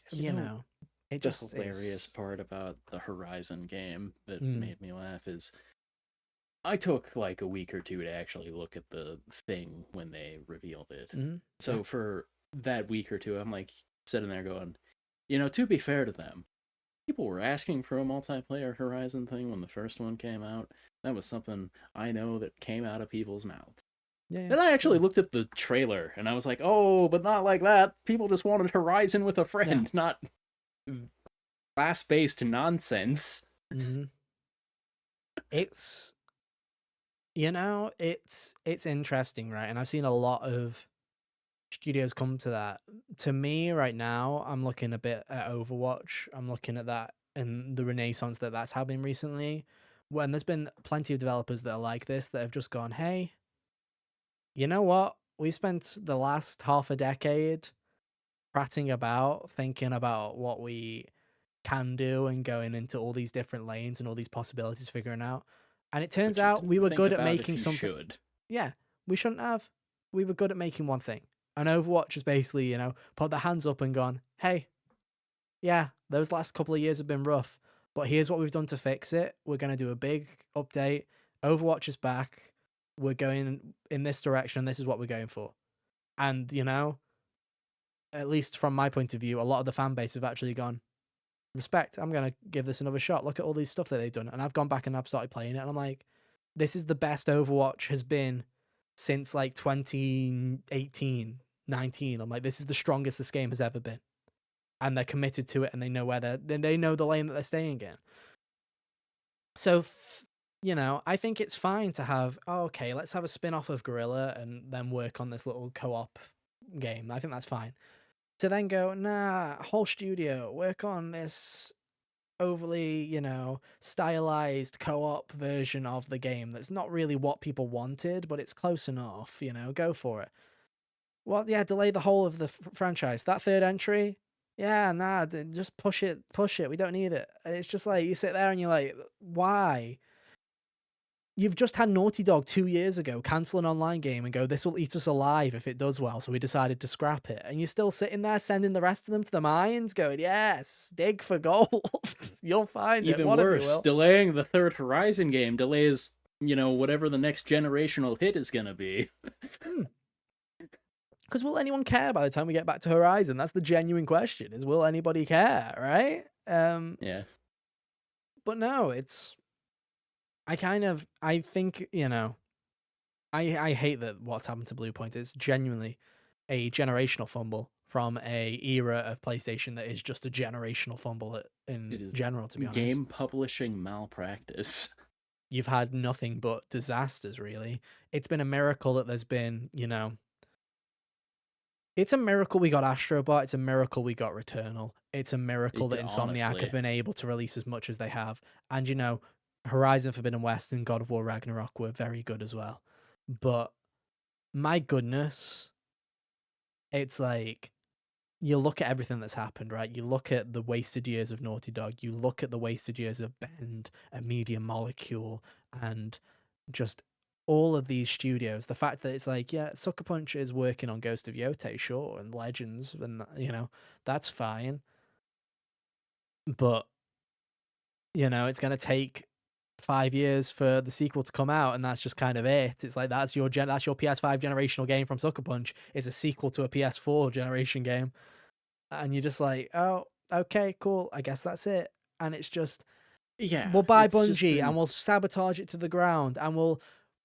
it just the hilarious part about the Horizon game that Mm. made me laugh is I took like a week or two to actually look at the thing when they revealed it. Mhm. So for that week or two, I'm like sitting there going, to be fair to them, people were asking for a multiplayer Horizon thing when the first one came out. That was something I know that came out of people's mouths. Yeah, Then I actually looked at the trailer and I was like, oh, but not like that. People just wanted Horizon with a friend, not class-based nonsense. Mm-hmm. It's it's interesting, right? And I've seen a lot of studios come to that. To me right now, I'm looking a bit at Overwatch. I'm looking at that and the renaissance that's having recently, when there's been plenty of developers that are like this that have just gone, hey, you know what, we spent the last half a decade prattling about, thinking about what we can do and going into all these different lanes and all these possibilities, figuring out. And it turns out we were good at making something. Yeah, we shouldn't have. We were good at making one thing. And Overwatch has basically, put their hands up and gone, hey, yeah, those last couple of years have been rough, but here's what we've done to fix it. We're going to do a big update. Overwatch is back. We're going in this direction. This is what we're going for. And, at least from my point of view, a lot of the fan base have actually gone, respect, I'm going to give this another shot. Look at all these stuff that they've done. And I've gone back and I've started playing it. And I'm like, this is the best Overwatch has been since like 2018, 19. I'm like, this is the strongest this game has ever been. And they're committed to it and they know they know the lane that they're staying in. So, I think it's fine to have, okay, let's have a spin-off of Guerrilla and then work on this little co-op game. I think that's fine. To then go, nah, whole studio, work on this overly, stylized co-op version of the game that's not really what people wanted, but it's close enough, go for it. Well, yeah, delay the whole of the franchise. That third entry, yeah, nah, just push it. We don't need it. And it's just like, you sit there and you're like, why? You've just had Naughty Dog 2 years ago cancel an online game and go, this will eat us alive if it does well, so we decided to scrap it. And you're still sitting there sending the rest of them to the mines going, yes, dig for gold. You'll find it. Even One of you worse, will. delaying the third Horizon game delays, whatever the next generational hit is gonna be. Because will anyone care by the time we get back to Horizon? That's the genuine question, is will anybody care, right? Yeah. But no, I think, I hate that what's happened to Bluepoint. It's genuinely a generational fumble from a era of PlayStation that is just a generational fumble in general, to be honest. Game publishing malpractice. You've had nothing but disasters, really. It's been a miracle that there's been, it's a miracle we got Astrobot. It's a miracle we got Returnal. It's a miracle that Insomniac have been able to release as much as they have. And, Horizon Forbidden West and God of War Ragnarok were very good as well. But my goodness, it's like, you look at everything that's happened, right? You look at the wasted years of Naughty Dog. You look at the wasted years of Bend and Media Molecule and just all of these studios. The fact that it's like, yeah, Sucker Punch is working on Ghost of Yote, sure, and Legends, and, that's fine. But, it's going to take 5 years for the sequel to come out, and that's just kind of it. It's like, that's your PS5 generational game from Sucker Punch is a sequel to a PS4 generation game. And you're just like, oh, okay, cool. I guess that's it. And it's just, yeah, we'll buy Bungie and we'll sabotage it to the ground, and we'll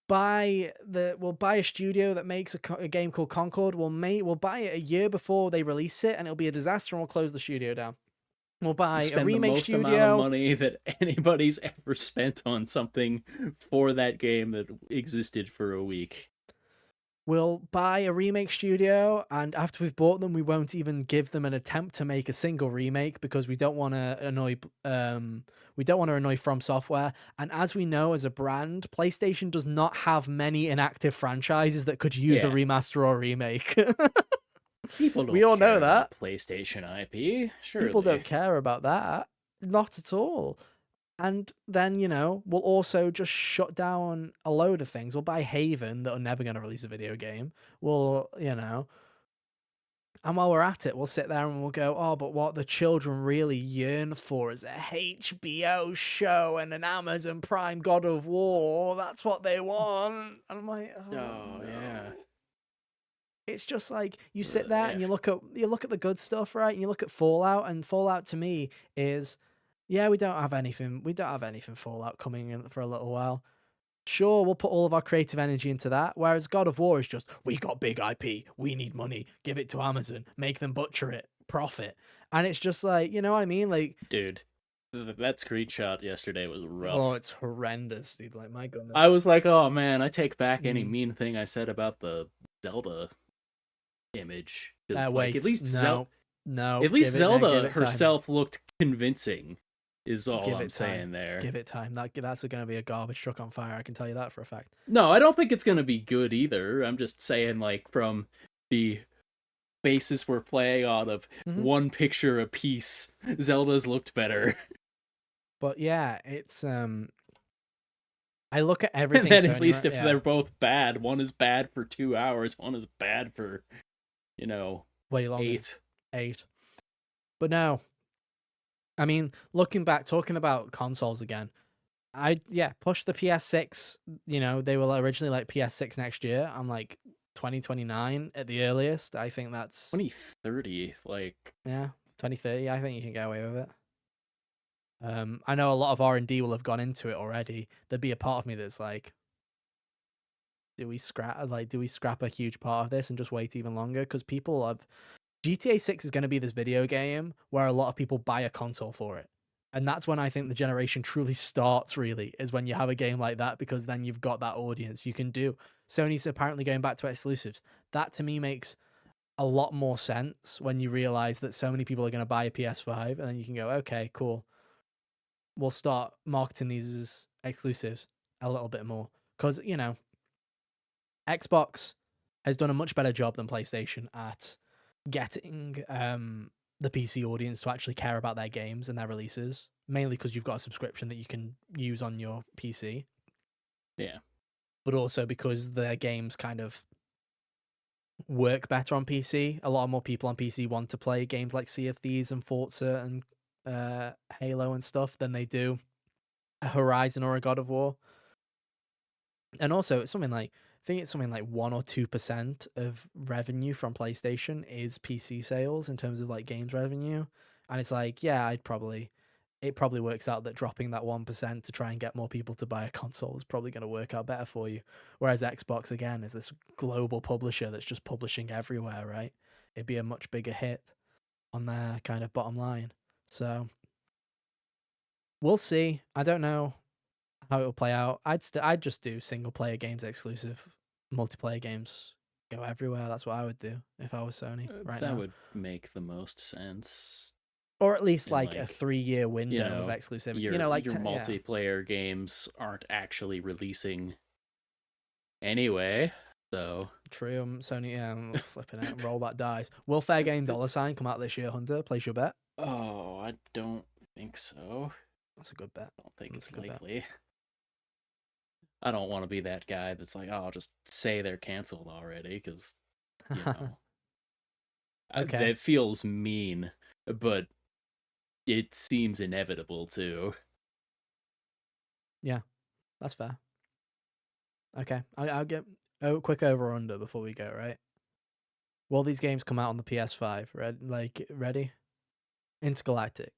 buy a studio that makes a game called Concord. We'll buy it a year before they release it, and it'll be a disaster, and we'll close the studio down. We'll buy a remake studio. The most amount of money that anybody's ever spent on something for that game that existed for a week. We'll buy a remake studio, and after we've bought them, we won't even give them an attempt to make a single remake because we don't want to annoy From Software. And as we know, as a brand, PlayStation does not have many inactive franchises that could use a remaster or remake. We all know that PlayStation IP. Sure, people don't care about that, not at all. And then, we'll also just shut down a load of things. We'll buy Haven that are never going to release a video game. We'll, and while we're at it, we'll sit there and we'll go, oh, but what the children really yearn for is a HBO show and an Amazon Prime God of War. That's what they want. And I'm like, oh no. Yeah. It's just like, you sit there and you look at the good stuff, right? And you look at Fallout, and Fallout to me is, yeah, we don't have anything Fallout coming in for a little while. Sure, we'll put all of our creative energy into that. Whereas God of War is just, we got big IP, we need money, give it to Amazon, make them butcher it, profit. And it's just like, you know what I mean? Like, dude, that screenshot yesterday was rough. Oh, it's horrendous, dude. Like, my goodness. I was like, oh man, I take back any mean thing I said about the Zelda image. Wait, at least no. At least Zelda herself looked convincing. Is all I'm saying there. Give it time. That's going to be a garbage truck on fire. I can tell you that for a fact. No, I don't think it's going to be good either. I'm just saying, like, from the basis we're playing on of one picture a piece, Zelda's looked better. But yeah, it's I look at everything. And then at least if they're both bad, one is bad for 2 hours, one is bad for, way longer. 8. But no. I mean, looking back, talking about consoles again, push the PS6. They were originally like PS6 next year. I'm like 2029 at the earliest. I think that's 2030. 2030. I think you can get away with it. I know a lot of R&D will have gone into it already. There'd be a part of me that's like, do we scrap a huge part of this and just wait even longer? Because people have. GTA 6 is going to be this video game where a lot of people buy a console for it. And that's when I think the generation truly starts, really, is when you have a game like that, because then you've got that audience you can do. Sony's apparently going back to exclusives. That, to me, makes a lot more sense when you realize that so many people are going to buy a PS5, and then you can go, okay, cool. will start marketing these as exclusives a little bit more. Because, Xbox has done a much better job than PlayStation at getting the PC audience to actually care about their games and their releases, mainly because you've got a subscription that you can use on your PC. Yeah. But also because their games kind of work better on PC. A lot more people on PC want to play games like Sea of Thieves and Forza and Halo and stuff than they do a Horizon or a God of War. And also, it's something like, I think it's something like 1 or 2% of revenue from PlayStation is PC sales in terms of like games revenue. And it's like, yeah, it probably works out that dropping that 1% to try and get more people to buy a console is probably going to work out better for you. Whereas Xbox, again, is this global publisher that's just publishing everywhere, right? It'd be a much bigger hit on their kind of bottom line. So we'll see. I don't know how it'll play out. I'd just do single player games exclusive. Multiplayer games go everywhere. That's what I would do if I was Sony right now. That would make the most sense. Or at least like a 3-year window of exclusivity. Your multiplayer yeah. games aren't actually releasing anyway. So true. Sony, I'm flipping it. Roll that dice. Will Fair Game $ come out this year, Hunter? Place your bet. Oh, I don't think so. That's a good bet. I don't think it's likely. I don't want to be that guy that's like, oh, I'll just say they're canceled already, because, okay. It feels mean, but it seems inevitable too. Yeah, that's fair. Okay, I'll get a quick over or under before we go, right? Will these games come out on the PS5? Ready? Intergalactic.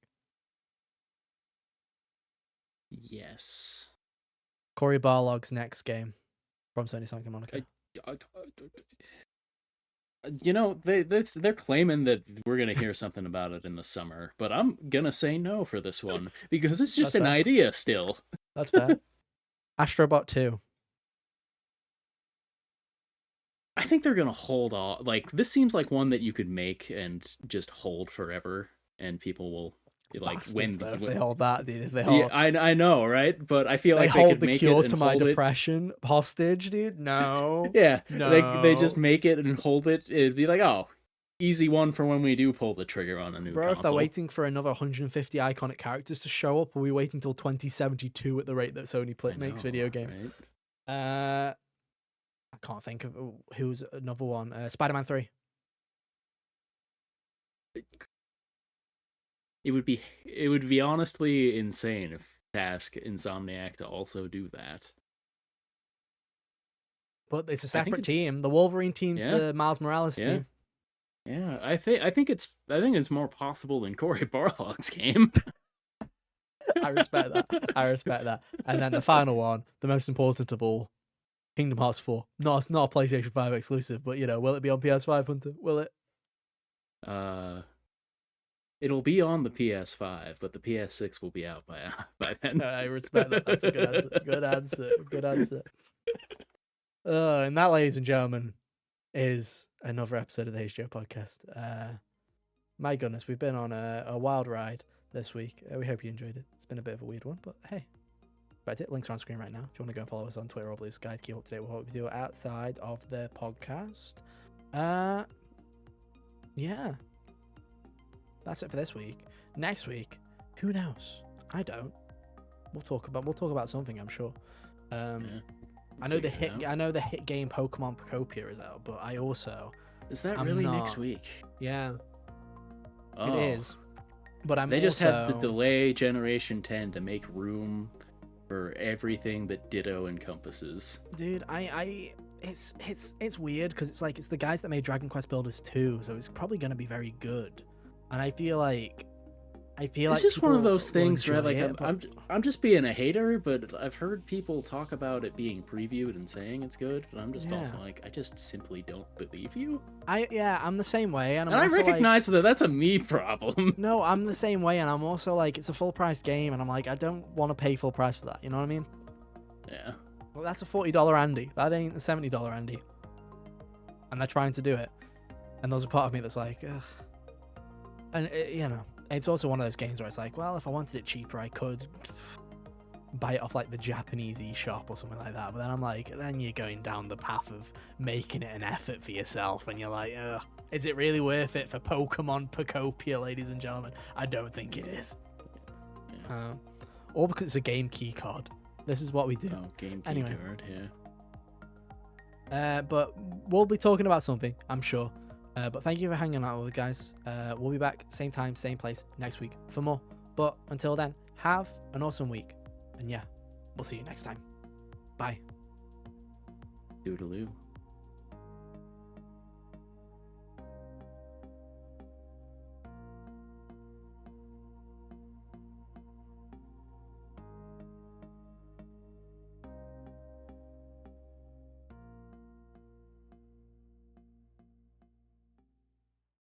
Yes. Cory Barlog's next game from Sony Santa Monica. They're claiming that we're gonna hear something about it in the summer, but I'm gonna say no for this one because it's just an idea still. That's fair. Astrobot 2. I think they're gonna hold off. Like, this seems like one that you could make and just hold forever, and people will like if they hold that, dude. If they hold... Yeah, I know, right? But I feel like they could the make cure it to my depression hostage, dude. No. Yeah, no. They just make it and hold it. It'd be like, oh, easy one for when we do pull the trigger on a new console. If they're waiting for another 150 iconic characters to show up, or we wait until 2072 at the rate that Sony makes video games? Right? I can't think of who's another one. Spider-Man 3. It would be honestly insane if task Insomniac to also do that. But it's a separate team. The Wolverine team's the Miles Morales team. Yeah, I think it's more possible than Cory Barlog's game. I respect that. And then the final one, the most important of all, Kingdom Hearts 4. No, it's not a PlayStation 5 exclusive, but will it be on PS5, Hunter? Will it? It'll be on the PS5, but the PS6 will be out by then. I respect that. That's a good answer. Good answer. And that, ladies and gentlemen, is another episode of the HGO podcast. My goodness, we've been on a wild ride this week. We hope you enjoyed it. It's been a bit of a weird one, but hey. That's it. Links are on screen right now. If you want to go and follow us on Twitter or Blue Sky to keep up to date with what we do outside of the podcast. Yeah. That's it for this week. Next week, who knows? I don't. We'll talk about something, I'm sure. I know the hit game Pokemon Procopia is out, but I also Is that really next week? Yeah. Oh. It is. But they just had the delay Generation 10 to make room for everything that Ditto encompasses. Dude, it's weird because it's the guys that made Dragon Quest Builders 2, so it's probably going to be very good. And I feel like it's just one of those things where I'm just being a hater, but I've heard people talk about it being previewed and saying it's good, but I'm just also like, I just simply don't believe you. I'm the same way, and I recognize that that's a me problem. No, I'm the same way, and I'm also like, it's a full price game, and I'm like, I don't want to pay full price for that. You know what I mean? Yeah. Well, that's a $40 Andy. That ain't a $70 Andy. And they're trying to do it, and there's a part of me that's like, ugh. And it's also one of those games where it's like, well, if I wanted it cheaper, I could buy it off like the Japanese eShop or something like that. But then I'm like, then you're going down the path of making it an effort for yourself, and you're like, ugh, is it really worth it for Pokemon Pocopia, ladies and gentlemen? I don't think it is. Or because it's a game key card. This is what we do. Oh, game key anyway. card, yeah. But we'll be talking about something, I'm sure. But thank you for hanging out with us, guys. We'll be back same time, same place next week for more. But until then, have an awesome week. And yeah, we'll see you next time. Bye. Toodaloo.